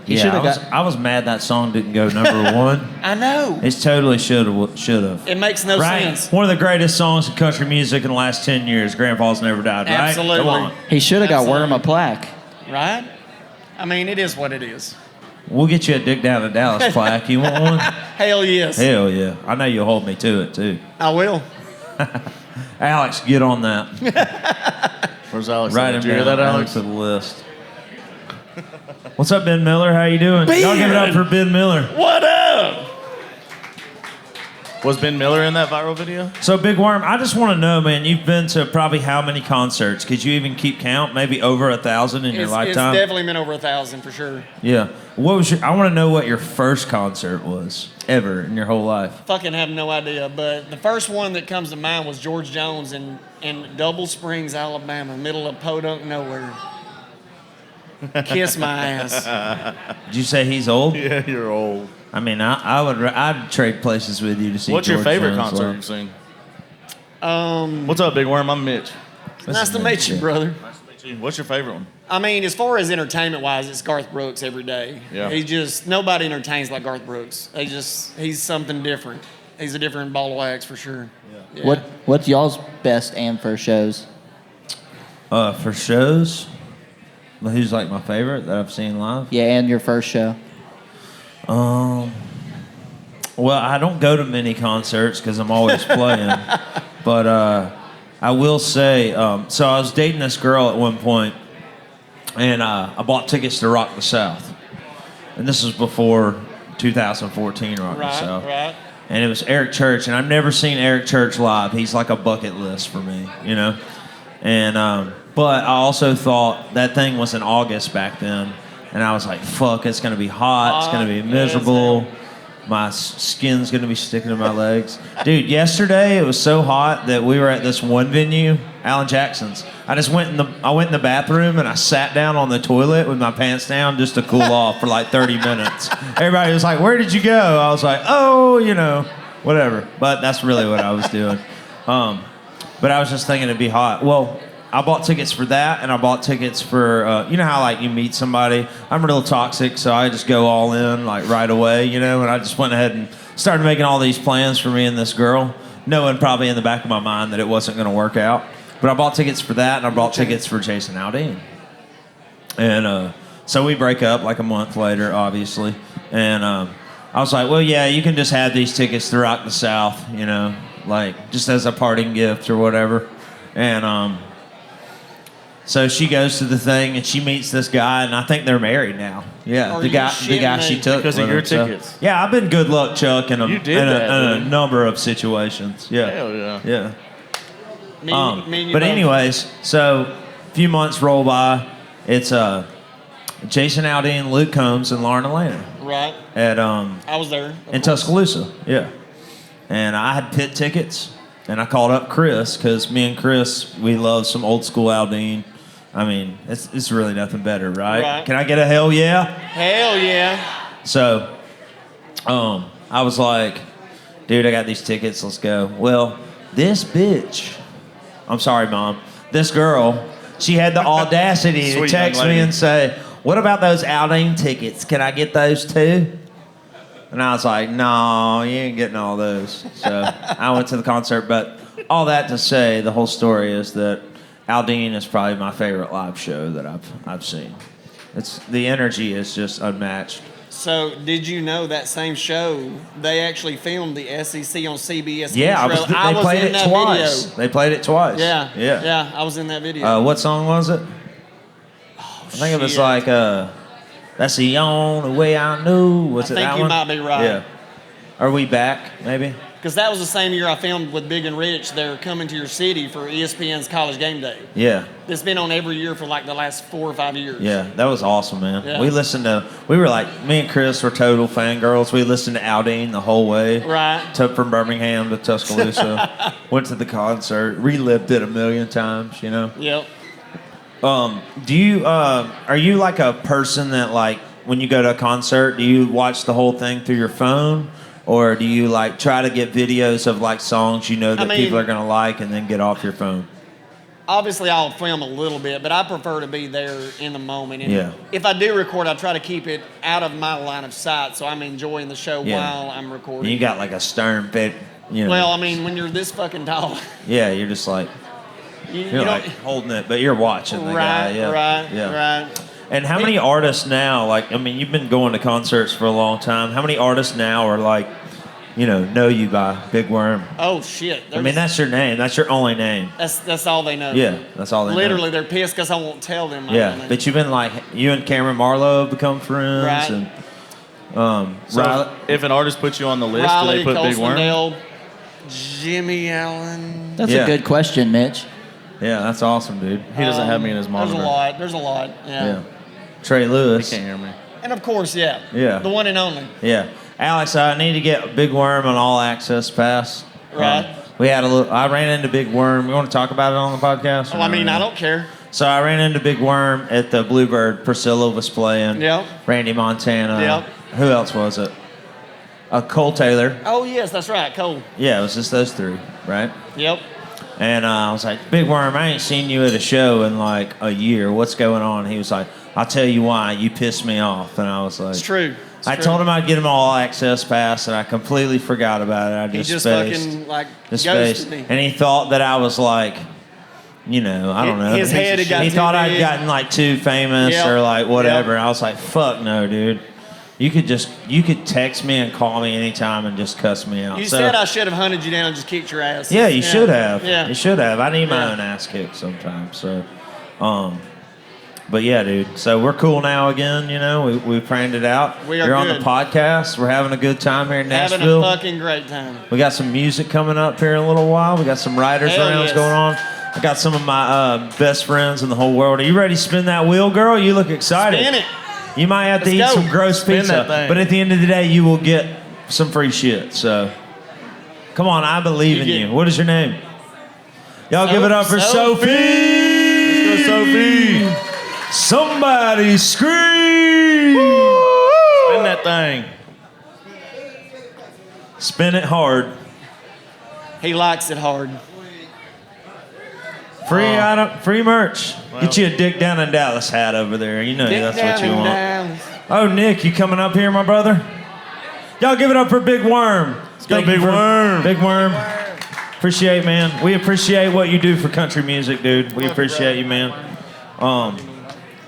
I was mad that song didn't go number one. I know. It totally should have. It makes no sense. One of the greatest songs in country music in the last 10 years, Grandpa's Never Died, right? Absolutely. Come on. He should have got Absolutely. Worm a plaque. Right? It is what it is. We'll get you a Dick Down to Dallas plaque. You want one? Hell yes. Hell yeah. I know you'll hold me to it, too. I will. Alex, get on that. Where's Alex? Write him Did you hear down. that, Add him Alex? to the list. What's up, Ben Miller? How you doing? Y'all give it up for Ben Miller. What up? Was Ben Miller in that viral video? So, Big Worm, I just want to know, man, you've been to probably how many concerts? Could you even keep count? Maybe over 1,000 in your It's lifetime? definitely been over 1,000 for sure. Yeah. I want to know what your first concert was ever in your whole life. Fucking have no idea, but the first one that comes to mind was George Jones in Double Springs, Alabama, middle of podunk nowhere. Kiss my ass. Did you say he's old? Yeah, you're old. I'd trade places with you to see. What's George your favorite Jones concert live. you've seen? What's up, Big Worm? I'm Mitch. Nice to meet you, brother. Nice to meet you. What's your favorite one? As far as entertainment-wise, it's Garth Brooks every day. Yeah. Nobody entertains like Garth Brooks. He's something different. He's a different ball of wax for sure. Yeah. What's y'all's best and first shows? For shows, who's like my favorite that I've seen live? Yeah, and your first show. Well, I don't go to many concerts because I'm always playing. But I will say, so I was dating this girl at one point, and I bought tickets to Rock the South. And this was before 2014 Rock the South. Right. And it was Eric Church, and I've never seen Eric Church live. He's like a bucket list for me, And but I also thought that thing was in August back then, and I was like, "Fuck, it's gonna be hot. It's gonna be miserable. My skin's gonna be sticking to my legs." Dude, yesterday it was so hot that we were at this one venue, Alan Jackson's. I went in the bathroom and I sat down on the toilet with my pants down just to cool off for like 30 minutes. Everybody was like, "Where did you go?" I was like, "Oh, whatever." But that's really what I was doing. But I was just thinking it'd be hot. Well, I bought tickets for that, and I bought tickets for, how you meet somebody. I'm real toxic, so I just go all in right away, and I just went ahead and started making all these plans for me and this girl, knowing probably in the back of my mind that it wasn't going to work out. But I bought tickets for that, and I bought tickets for Jason Aldean. And so we break up like a month later, obviously. And I was like, well, yeah, you can just have these tickets to Rock the South, just as a parting gift or whatever. And so she goes to the thing and she meets this guy, and I think they're married now. Yeah, Are the you guy shitting me? she took Because of with your her, so- tickets. Yeah, I've been good luck Chuck in a, You did in a, that, in a dude. number of situations. Yeah, Hell yeah. yeah. Me and you But both. anyways, so a few months roll by. It's Jason Aldean, Luke Combs, and Lauren Elena Right. at I was there. of in course. Tuscaloosa. Yeah. and I had pit tickets, and I called up Chris because me and Chris, we love some old school Aldine. I mean, it's really nothing better, right? Can I get a hell yeah? Hell yeah. So, I was like, dude, I got these tickets. Let's go. Well, this bitch, I'm sorry, Mom, this girl, she had the audacity to Sweet text young me lady. and say, what about those Aldine tickets? Can I get those too? And I was like, no, you ain't getting all those. So I went to the concert. But all that to say, the whole story is that Aldine is probably my favorite live show that I've seen. The energy is just unmatched. So, did you know that same show, they actually filmed the SEC on CBS? Yeah, Intro? they played in it that twice. video. They played it twice. Yeah, I was in that video. What song was it? I think it was like, that's the only way I knew. Was it I think that you one? might be right. Yeah. Are we back, maybe? Because that was the same year I filmed with Big and Rich. They're coming to your city for ESPN's College Game Day. Yeah. It's been on every year for like the last 4 or 5 years. Yeah, that was awesome, man. Yeah. We were like, me and Chris were total fangirls. We listened to Aldine the whole way. Right. From Birmingham to Tuscaloosa. Went to the concert, relived it a million times, you know? Yep. Are you like a person that like, when you go to a concert, do you watch the whole thing through your phone? Or do you like try to get videos of like songs you know that people are gonna like and then get off your phone? Obviously, I'll film a little bit, but I prefer to be there in the moment. And Yeah. if I do record, I try to keep it out of my line of sight, so I'm enjoying the show while I'm recording. And you got like a stern bit, you know. Well, I mean, when you're this fucking tall, Yeah, you're just like you you're like don't. holding it, but you're watching the guy. Yeah. Right. And how many artists now? Like, I mean, you've been going to concerts for a long time. How many artists now are like, know you by Big Worm? Oh shit! I mean, that's your name. That's your only name. That's all they know. Yeah, that's all they know. Literally, they're pissed because I won't tell them. Yeah, but you've been like, you and Cameron Marlowe have become friends. Right. And, So Riley, if an artist puts you on the list, Riley, do they put Big Worm? Colsondale, Jimmy Allen. That's Yeah. a good question, Mitch. yeah, that's awesome, dude. He doesn't have me in his monitor. There's a lot. Yeah. Yeah. Trey He Lewis. can't hear me. And of course, yeah. Yeah. The one and only. Yeah. Alex, I need to get Big Worm on All Access Pass. Right. I ran into Big Worm. You want to talk about it on the podcast? Oh, I mean, I don't care. So I ran into Big Worm at the Bluebird. Priscilla was playing. Yep. Randy Montana. Yep. Who else was it? Cole Taylor. Oh yes, that's right, Cole. Yeah, it was just those three, right? Yep. And I was like, Big Worm, I ain't seen you at a show in like a year. What's going on? He was like, I'll tell you why. You pissed me off. And I was like, It's true. I told him I'd get him All Access Pass, and I completely forgot about it. I He just spaced. fucking like Just ghosted spaced. me. And he thought that I was like, I don't know. His head had got He too thought I'd big. gotten like too famous Yep. or like whatever. Yep. And I was like, fuck no, dude. You could text me and call me anytime and just cuss me out. You So- said I should have hunted you down and just kicked your ass. Yeah, you should have. Yeah. You should have. I need my Yeah. own ass kicked sometimes. So, but yeah, dude. So we're cool now again. We planned it out. We are You're on good. the podcast. We're having a good time here in Having Nashville. a fucking great time. We got some music coming up here in a little while. We got some writers Hell rounds yes. going on. I got some of my best friends in the whole world. Are you ready to spin that wheel, girl? You look excited. Spin it. You might have to Let's eat go. some gross Spin pizza, that thing. but at the end of the day, you will get some free shit. So, come on, I believe in get- you. What is your name? Y'all give it up for Sophie. Sophie. Let's go, Sophie. Somebody scream! Spin that thing. Spin it hard. He likes it hard. Free item, free merch. Get you a Dick Down in Dallas hat over there. You know that's what you want. Down. Oh, Nick, you coming up here, my brother? Y'all give it up for Big Worm. Let's go, Big Worm. Big Worm. Appreciate, man. We appreciate what you do for country music, dude. We appreciate you, man.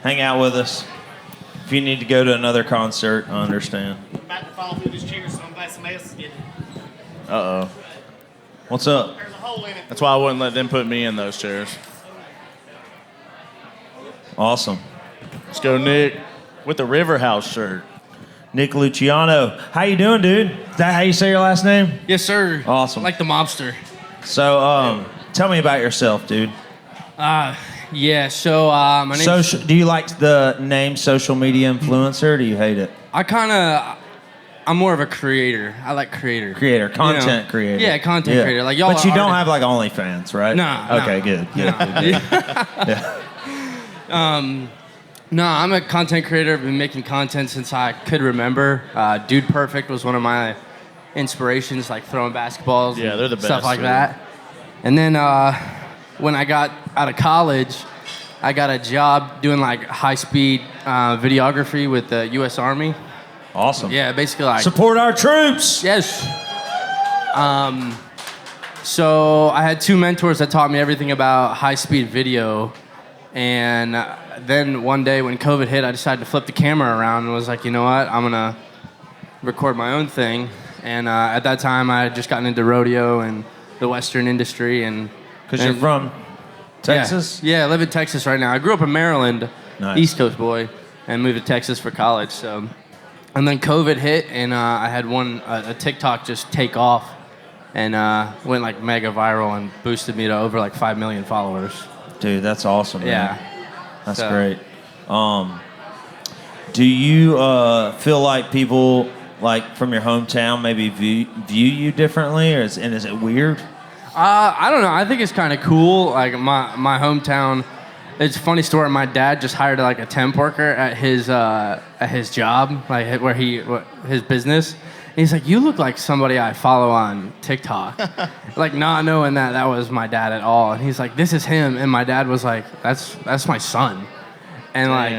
Hang out with us. If you need to go to another concert, I understand. I'm about to fall through this chair, so I'm glad somebody else is getting it. Uh-oh. What's up? There's a hole in it. That's why I wouldn't let them put me in those chairs. Awesome. Let's go, Nick, with the Riverhouse shirt. Nick Luciano. How you doing, dude? Is that how you say your last name? Yes, sir. Awesome. Like the mobster. So, tell me about yourself, dude. Yeah, so my name's... Do you like the name social media influencer, or do you hate it? I kind of... I'm more of a creator. I like creator. Content creator. Yeah, content creator. Like y'all. But you are don't have like OnlyFans, right? No. Okay, good. Yeah. No, I'm a content creator. I've been making content since I could remember. Dude Perfect was one of my inspirations, like throwing basketballs. Yeah, they're the best. Stuff like that. And then when I got out of college, I got a job doing like high-speed videography with the U.S. Army. Awesome. Yeah, basically like support our troops. Yes. So I had 2 mentors that taught me everything about high-speed video, and then one day when COVID hit, I decided to flip the camera around and was like, you know what, I'm gonna record my own thing. And at that time, I had just gotten into rodeo and the Western industry, and because you're from Texas. Yeah, I live in Texas right now. I grew up in Maryland, Nice. East Coast boy, and moved to Texas for college. So, and then COVID hit, and I had a TikTok just take off, and went like mega viral and boosted me to over like 5 million followers. Dude, that's awesome. Man. Yeah, that's great. Do you feel like people like from your hometown maybe view you differently, or is it weird? I don't know. I think it's kind of cool. Like my hometown. It's a funny story. My dad just hired like a temp worker at his job, like his business. And he's like, "You look like somebody I follow on TikTok," like not knowing that was my dad at all. And he's like, "This is him," and my dad was like, "That's my son." And like,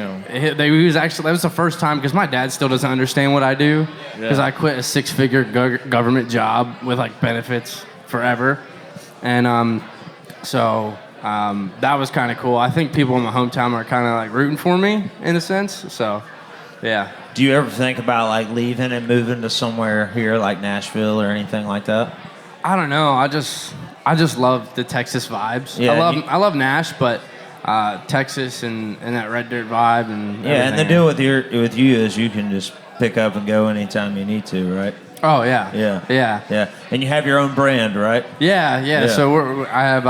he was actually, that was the first time, because my dad still doesn't understand what I do, because I quit a 6-figure government job with like benefits forever. And so that was kind of cool. I think people in my hometown are kind of like rooting for me in a sense. So, yeah. Do you ever think about like leaving and moving to somewhere here like Nashville or anything like that? I don't know. I just love the Texas vibes. Yeah, I love Nash, but Texas and that red dirt vibe and yeah, and the everything. deal with you is you can just pick up and go anytime you need to, right? Oh yeah. Yeah. And you have your own brand, right? Yeah. So I have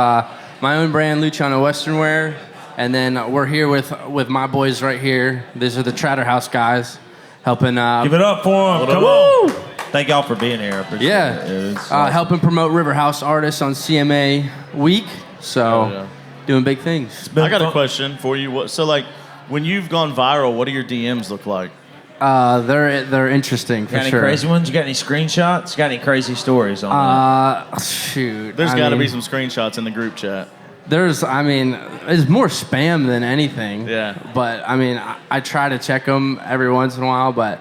my own brand, Luciano Western Wear, and then we're here with my boys right here. These are the Tratter House guys, helping. Give it up for them. Come on. Thank y'all for being here. I appreciate it. It's awesome. Helping promote Riverhouse artists on CMA week. So doing big things. I got a question for you. So like, when you've gone viral, what do your DMs look like? They're interesting for got any sure. crazy ones? You got any screenshots? Got any crazy stories on that? Shoot. There's got to be some screenshots in the group chat. It's more spam than anything. Yeah. But I try to check them every once in a while. But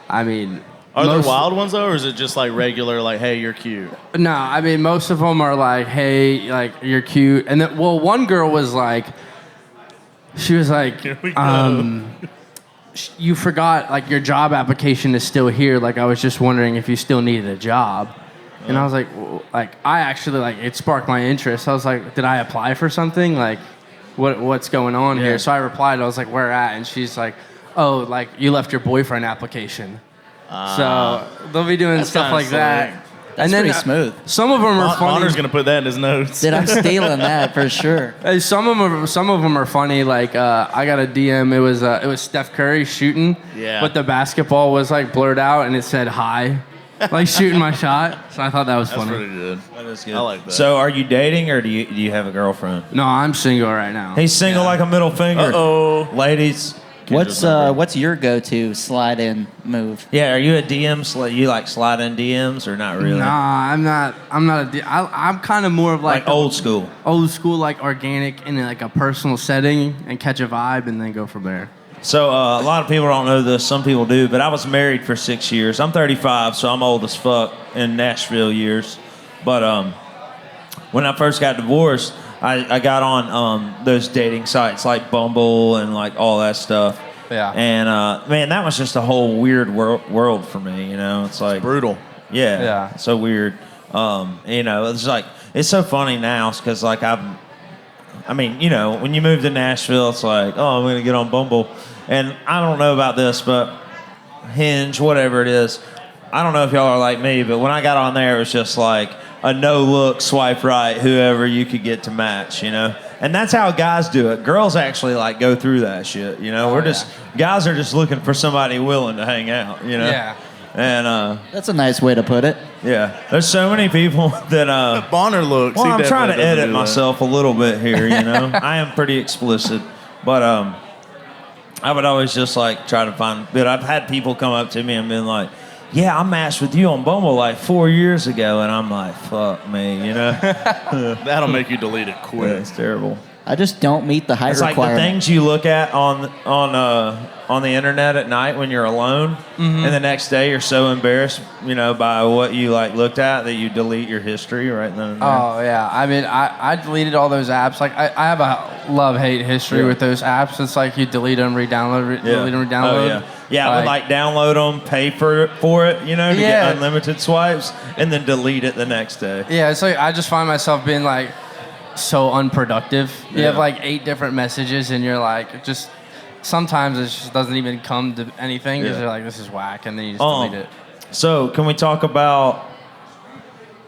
are there wild ones though, or is it just like regular, like, hey, you're cute? No, most of them are like, hey, like you're cute. And then, one girl was like, she was like, Here we go. You forgot, like, your job application is still here. Like, I was just wondering if you still needed a job. And I was like, I actually, like, it sparked my interest. I was like, did I apply for something? Like, what's going on here? So I replied. I was like, where at? And she's like, oh, like, you left your boyfriend application. So they'll be doing stuff like that. That's pretty smooth. Some of them are funny. Connor's going to put that in his notes. Dude, I'm stealing that for sure. Some of them are funny. Like I got a DM. It was Steph Curry shooting. Yeah. But the basketball was like blurred out and it said hi, like shooting my shot. So I thought that was funny. That's pretty good. That is good. I like that. So are you dating or do you have a girlfriend? No, I'm single right now. He's single like a middle finger. Uh-oh. Ladies. What's your go-to slide-in move? Yeah, are you a DM? You like slide in DMs or not really? Nah, I'm not I'm kind of more of Like old school. Old school, like organic in like a personal setting and catch a vibe and then go from there. So a lot of people don't know this. Some people do, but I was married for 6 years. I'm 35, so I'm old as fuck in Nashville years. But when I first got divorced, I got on those dating sites like Bumble and like all that stuff. Yeah. And man, that was just a whole weird world for me. You know, it's like Brutal. Yeah. Yeah. So weird. You know, it's like it's so funny now because like you know, when you move to Nashville, it's like, oh, I'm gonna get on Bumble, and I don't know about this, but Hinge, whatever it is, I don't know if y'all are like me, but when I got on there, it was just like a no-look, swipe right, whoever you could get to match, you know? And that's how guys do it. Girls actually, like, go through that shit, you know? Guys are just looking for somebody willing to hang out, you know? Yeah. And That's a nice way to put it. yeah, there's so many people that Bonner looks. well, he I'm trying to definitely doesn't edit do that. myself a little bit here, you know. I am pretty explicit, but I would always just like try to find. But I've had people come up to me and been like, "Yeah, I matched with you on Bumble like 4 years ago," and I'm like, "Fuck me," you know. That'll make you delete it Yeah, quick. it's terrible. I just don't meet the height It's like the requirement. things you look at on the internet at night when you're alone, and the next day you're so embarrassed, you know, by what you like looked at that you delete your history right then and there. Oh yeah, I mean, I deleted all those apps. Like I have a love-hate history with those apps. It's like you delete them, re-download, delete them, re-download. Oh, yeah. Yeah, I would like download them, pay for it, you know, to Yeah. get unlimited swipes, and then delete it the next day. Yeah, it's like I just find myself being like so unproductive. You have Yeah. like 8 different messages, and you're like, just sometimes it just doesn't even come to anything because Yeah. you're like, this is whack, and then you just delete it. So, can we talk about?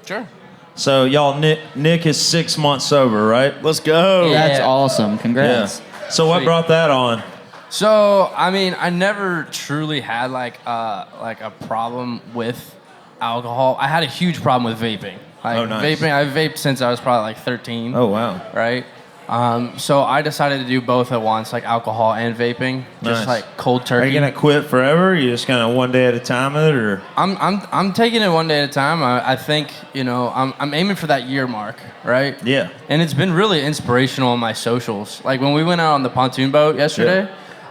Sure. So, y'all, Nick is 6 months sober, right? Let's go. Yeah. That's awesome. Congrats. So, what Sweet. brought that on? So, I mean, I never truly had like a problem with alcohol. I had a huge problem with vaping. Like Oh, nice. vaping, I've vaped since I was probably like 13. Oh, wow. Right? So I decided to do both at once, like alcohol and vaping, just Nice. like cold Are turkey. you gonna quit forever? Or you just gonna one day at a time it, or? I'm taking it one day at a time. I think, you know, I'm aiming for that year mark, right? Yeah. And it's been really inspirational on my socials. Like when we went out on the pontoon boat yesterday,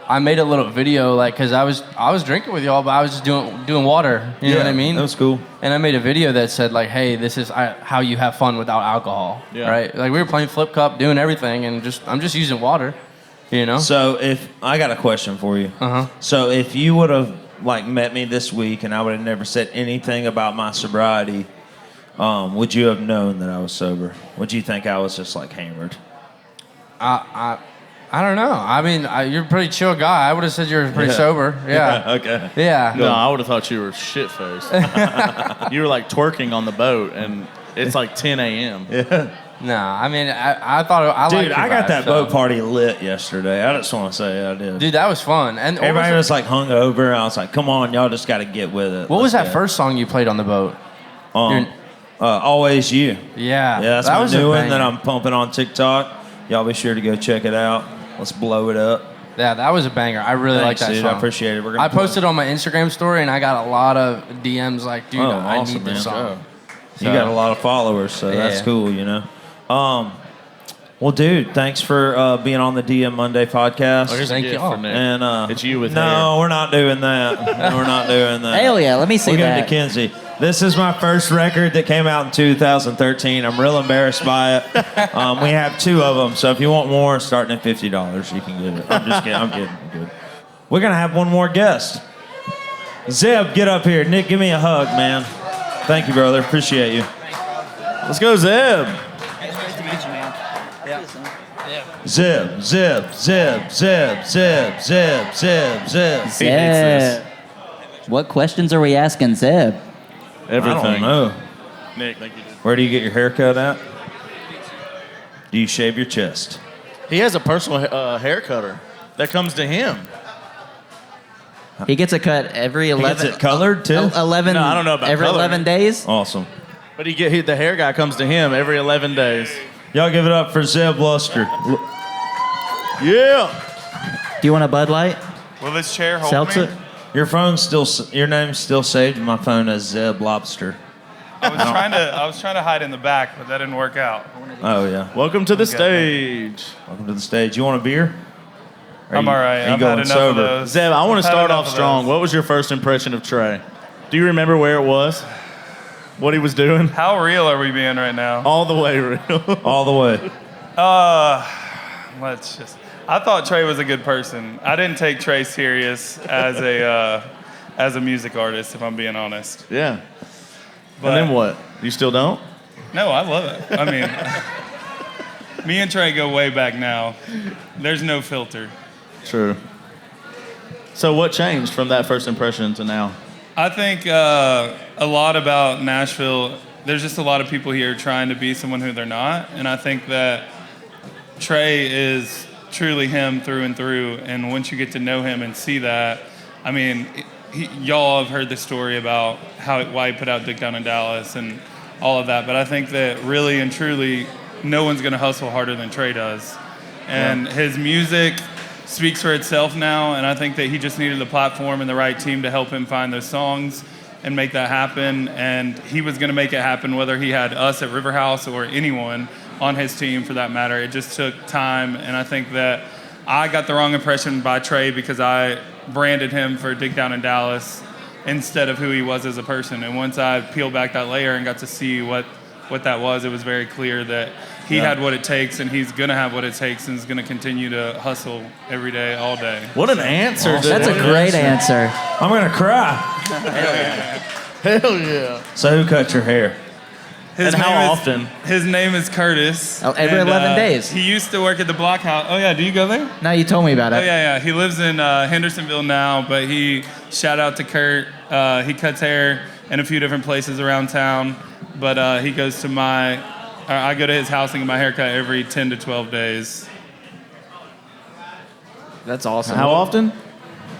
I made a little video, like, cause I was drinking with y'all, but I was just doing water. You know what I mean? That was cool. And I made a video that said like, "Hey, this is how you have fun without alcohol." Yeah. Right? Like we were playing flip cup, doing everything, and I'm just using water. You know? So if I got a question for you. Uh-huh. So if you would have like met me this week and I would have never said anything about my sobriety, would you have known that I was sober? Would you think I was just like hammered? I don't know. I mean, you're a pretty chill guy. I would have said you were pretty sober. Yeah. Okay. Yeah. No, I would have thought you were shit faced. You were like twerking on the boat, and it's like 10 a.m. No, I mean, I thought I liked Dude, your I got vibe, that so. boat party lit yesterday. I just want to say I did. Dude, that was fun. And Everybody was like hungover. I was like, come on, y'all just got to get with it. what was Let's that go. first song you played on the boat? Always You. Yeah. Yeah, that's that my was a new one banger. that I'm pumping on TikTok. Y'all be sure to go check it out. Let's blow it up. Yeah, that was a banger. I really like Thanks, that dude. song. I appreciate it. We're gonna I posted on my Instagram story, and I got a lot of DMs like, dude, Oh, I awesome, need this man. song. You got a lot of followers, so that's Yeah. cool, you know. Well, dude, thanks for being on the DM Monday podcast. Oh, here's Thank a gift y'all. for Nick. And it's you with no, hair. we're not doing that. We're not doing that. Hell yeah, let me see We'll give it that. to Kenzie. This is my first record that came out in 2013. I'm real embarrassed by it. We have 2 of them, so if you want more, starting at $50, you can get it. I'm just kidding. I'm kidding. I'm good. We're gonna have one more guest. Zebb, get up here. Nick, give me a hug, man. Thank you, brother. Appreciate you. Let's go, Zebb. Zebb, Zebb, Zebb, Zebb, Zebb, Zebb, Zebb, Zebb. Zebb. What questions are we asking Zebb? Everything. I don't know. Nick, thank you. Dude. Where do you get your hair cut at? Do you shave your chest? He has a personal hair cutter that comes to him. He gets a cut every 11. Gets it colored too? 11. No, I don't know about every coloring. 11 days. Awesome. But the hair guy comes to him every 11 days. Y'all give it up for Zebb Luster. Yeah. Do you want a Bud Light? Will this chair hold Seltzer? me? Your name's still saved in my phone as Zebb Lobster. I was trying to hide in the back, but that didn't work out. Oh yeah. Welcome to the Okay. stage. Welcome to the stage. You want a beer? Or I'm you- all right. Are you I've going had enough sober? of those. Zebb, I want I've to had start enough off of strong. those. What was your first impression of Trey? Do you remember where it was? What he was doing? How real are we being right now? All the way real. All the way. Let's just. I thought Trey was a good person. I didn't take Trey serious as a music artist, if I'm being honest. Yeah. But And then what? You still don't? No, I love it. I mean, me and Trey go way back now. There's no filter. True. So what changed from that first impression to now? I think a lot about Nashville. There's just a lot of people here trying to be someone who they're not, and I think that Trey is truly him through and through. And once you get to know him and see that, I mean, y'all have heard the story about why he put out Dick Down in Dallas and all of that. But I think that really and truly, no one's going to hustle harder than Trey does. And his music speaks for itself now, and I think that he just needed the platform and the right team to help him find those songs and make that happen. And he was going to make it happen whether he had us at Riverhouse or anyone on his team for that matter. It just took time, and I think that I got the wrong impression by Trey because I branded him for Dick Down in Dallas instead of who he was as a person. And once I peeled back that layer and got to see what that was, it was very clear that he had what it takes, and he's going to have what it takes, and is going to continue to hustle every day, all day. What an answer. That's a great answer. I'm going to cry. Hell yeah. So who cut your hair? And how often? His name is Curtis. Oh, every 11 days. He used to work at the Block House. Oh, yeah. Do you go there? No, you told me about it. Oh, yeah. He lives in Hendersonville now, but shout out to Kurt. He cuts hair in a few different places around town, but he goes to I go to his house and get my haircut every 10 to 12 days. That's awesome. How often?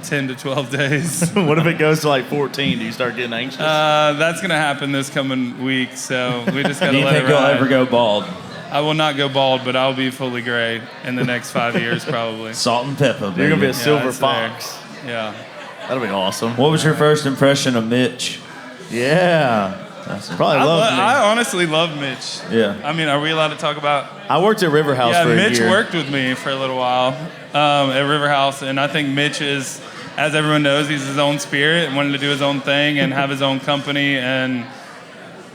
10 to 12 days. What if it goes to like 14? Do you start getting anxious? That's going to happen this coming week, so we just got to let it ride. Do you think you'll ever go bald? I will not go bald, but I'll be fully gray in the next 5 years probably. Salt and pepper, baby. You're going to be a silver it's there. fox. Yeah. That'll be awesome. What was your first impression of Mitch? Yeah. Probably loved me. I honestly love Mitch. Yeah. I mean, are we allowed to talk about? I worked at Riverhouse for a year. Mitch worked with me for a little while at Riverhouse, and I think Mitch is, as everyone knows, he's his own spirit and wanted to do his own thing and have his own company, and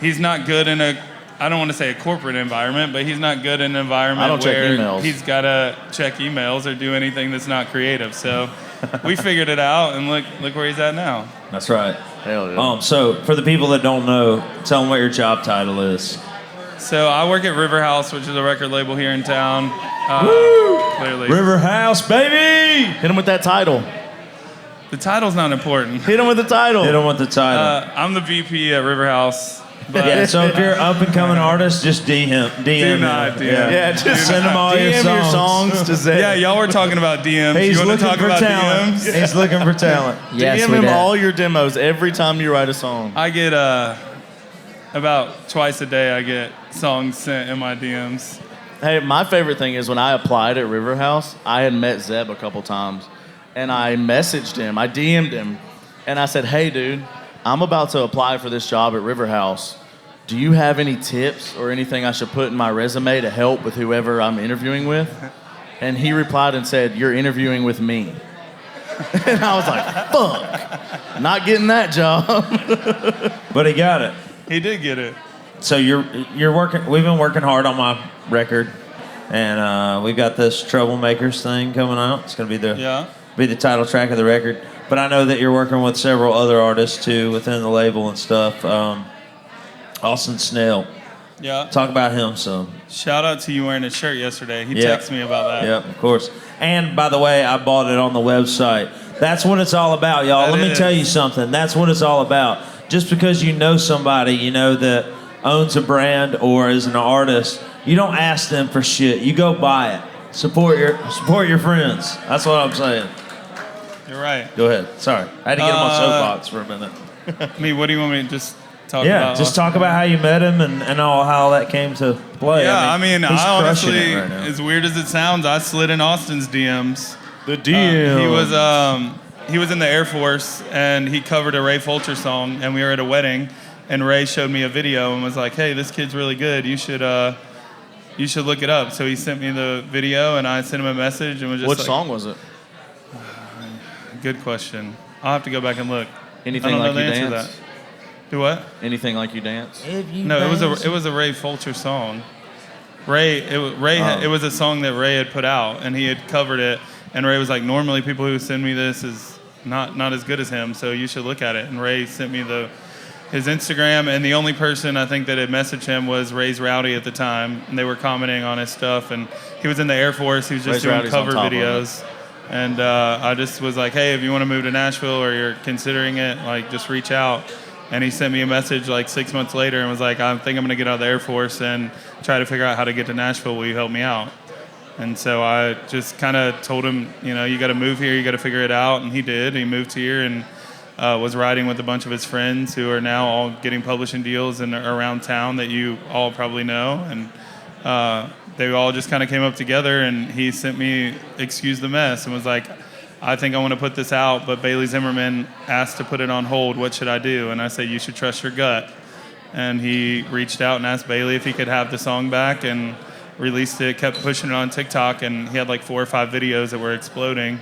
he's not good in I don't want to say a corporate environment, but he's not good in an environment where he's got to check emails or do anything that's not creative. So we figured it out, and look where he's at now. That's right. Hell yeah. So for the people that don't know, tell them what your job title is. So I work at Riverhouse, which is a record label here in town. Clearly. Riverhouse, baby! Hit him with that title. The title's not important. Hit him with the title. Hit him with the title. I'm the VP at Riverhouse. But Yeah, so if you're an up-and-coming artist, just DM do not him. DM. Yeah, just Send him all DM your songs. to Zebb. Yeah, y'all were talking about DMs. He's You want to looking talk for about talent. DMs? He's looking for talent. Yes, DM we him did. all your demos every time you write a song. I get about twice a day. I get songs sent in my DMs. Hey, my favorite thing is when I applied at Riverhouse, I had met Zebb a couple times, and I messaged him, I DM'd him, and I said, hey, dude, I'm about to apply for this job at Riverhouse. Do you have any tips or anything I should put in my resume to help with whoever I'm interviewing with? And he replied and said, you're interviewing with me. And I was like, fuck, not getting that job. But he got it. He did get it. So you're working. We've been working hard on my record, and we've got this Troublemakers thing coming out. It's gonna be the title track of the record. But I know that you're working with several other artists too within the label and stuff. Austin Snell. Yeah. Talk about him some. Shout out to you wearing a shirt yesterday. He texted me about that. Yeah, of course. And by the way, I bought it on the website. That's what it's all about, y'all. Let me tell you something. That's what it's all about. Just because you know somebody, that owns a brand or is an artist, you don't ask them for shit. You go buy it. Support your friends. That's what I'm saying. You're right. Go ahead. Sorry. I had to get on my soapbox for a minute. What do you want me to just talk about? Just talk about how you met him and all how that came to play. Yeah, he's I crushing honestly, it right now. as weird as it sounds, I slid in Austin's DMs. The DM. He was in the Air Force, and he covered a Ray Fulcher song, and we were at a wedding, and Ray showed me a video and was like, hey, this kid's really good. You should look it up. So he sent me the video, and I sent him a message and was just What like, song was it? Good question. I'll have to go back and look. Anything I don't Like know the You answer to Dance? that. Do what? Anything Like You Dance? No, it was a Ray Fulcher song. It was a song that Ray had put out, and he had covered it. And Ray was like, normally people who send me this is not as good as him, so you should look at it. And Ray sent me his Instagram, and the only person I think that had messaged him was Ray's Rowdy at the time, and they were commenting on his stuff. And he was in the Air Force. He was just Ray's doing Rowdy's cover on top of videos. And I just was like, hey, if you want to move to Nashville or you're considering it, just reach out. And he sent me a message 6 months later and was like, I think I'm going to get out of the Air Force and try to figure out how to get to Nashville. Will you help me out? And so I just kind of told him, you got to move here. You got to figure it out. And he did. He moved here, and was riding with a bunch of his friends who are now all getting publishing deals and around town that you all probably know. And they all just kind of came up together, and he sent me Excuse the Mess and was like, I think I want to put this out, but Bailey Zimmerman asked to put it on hold. What should I do? And I said, you should trust your gut. And he reached out and asked Bailey if he could have the song back, and released it, kept pushing it on TikTok, and he had like 4 or 5 videos that were exploding.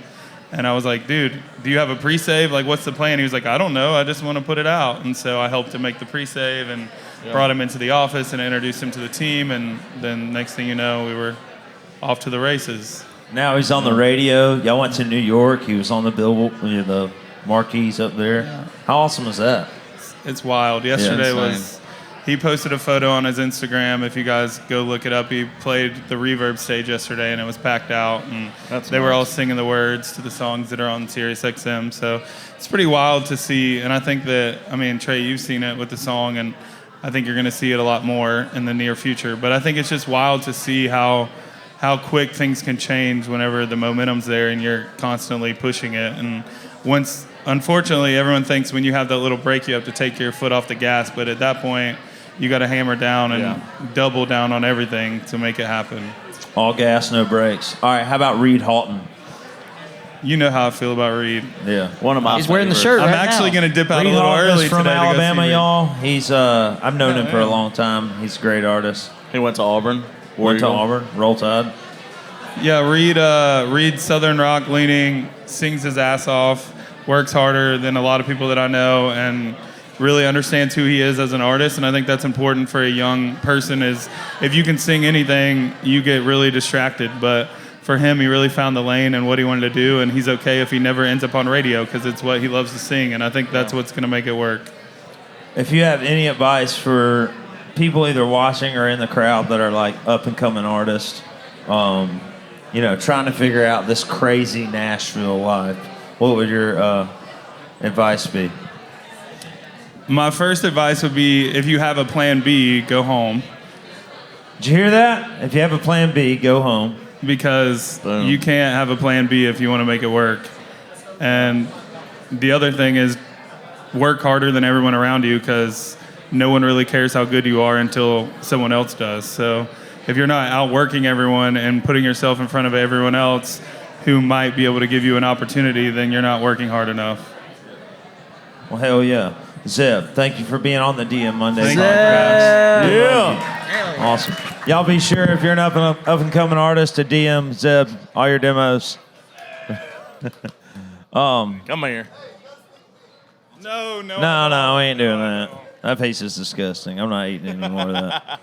And I was like, dude, do you have a pre-save? Like, what's the plan? He was like, I don't know. I just want to put it out. And so I helped him make the pre-save and brought him into the office and introduced him to the team. And then next thing you know, we were off to the races. Now he's on the radio. Y'all went to New York. He was on the billboard, the marquees up there. Yeah. How awesome is that? It's wild. Yesterday he posted a photo on his Instagram. If you guys go look it up, he played the Reverb stage yesterday, and it was packed out. And they were all singing the words to the songs that are on Sirius XM. So it's pretty wild to see. And I think that, Trey, you've seen it with the song, and I think you're going to see it a lot more in the near future. But I think it's just wild to see how quick things can change whenever the momentum's there and you're constantly pushing it. And unfortunately, everyone thinks when you have that little break, you have to take your foot off the gas. But at that point, you got to hammer down and double down on everything to make it happen. All gas, no brakes. All right, how about Reid Haughton? You know how I feel about Reid. Yeah, one of my. He's wearing the shirt. I'm right actually going to dip out Reid a little Haughton early is from today Alabama, to go see y'all. He's I've known him for a long time. He's a great artist. He went to Auburn. Went to Auburn. Roll Tide. Yeah, Reid Southern rock leaning, sings his ass off, works harder than a lot of people that I know, and really understands who he is as an artist. And I think that's important for a young person, is if you can sing anything, you get really distracted. But for him, he really found the lane and what he wanted to do, and he's okay if he never ends up on radio because it's what he loves to sing, and I think that's what's going to make it work. If you have any advice for people either watching or in the crowd that are like up-and-coming artists, trying to figure out this crazy Nashville life, what would your advice be? My first advice would be, if you have a plan B, go home. Did you hear that? If you have a plan B, go home. Because you can't have a plan B if you want to make it work. And the other thing is, work harder than everyone around you, because no one really cares how good you are until someone else does. So if you're not outworking everyone and putting yourself in front of everyone else who might be able to give you an opportunity, then you're not working hard enough. Well, hell yeah. Zebb, thank you for being on the DM Monday podcast. Yeah. Awesome. Y'all be sure, if you're an up-and-coming artist, to DM Zebb all your demos. Come here. No, we ain't doing that. That piece is disgusting. I'm not eating any more of that.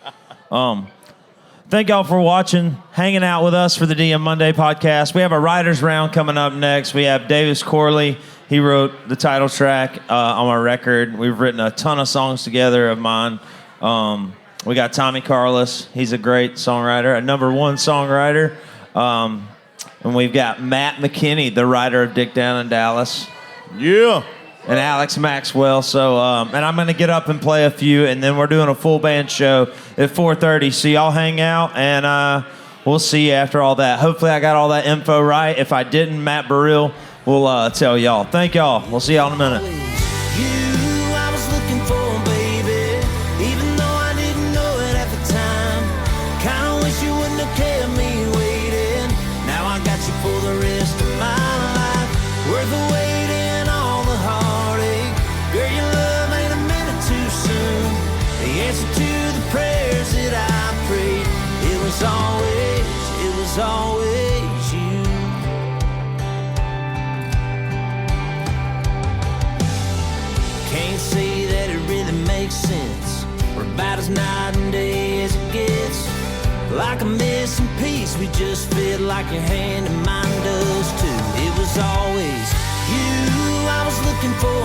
Thank y'all for watching, hanging out with us for the DM Monday podcast. We have a writer's round coming up next. We have Davis Corley. He wrote the title track on my record. We've written a ton of songs together of mine. We got Tommy Carlos. He's a great songwriter, a #1 songwriter. And we've got Matt McKinney, the writer of Dick Down in Dallas. Yeah. And Alex Maxwell. So, and I'm going to get up and play a few, and then we're doing a full band show at 4:30. So y'all hang out, and we'll see you after all that. Hopefully I got all that info right. If I didn't, Matt Burrell will tell y'all. Thank y'all. We'll see y'all in a minute. I was looking for, baby, even though I didn't know it at the time. Kinda wish you wouldn't have kept me waiting. Now I got you for the rest of my life. Worth the wait and all the heartache. Girl, your love ain't a minute too soon. The answer to the prayers that I prayed, it was always you. Can't say that it really makes sense. We're about as night and day as it gets. Like a missing piece, we just fit like your hand and mine does too. It was always you I was looking for.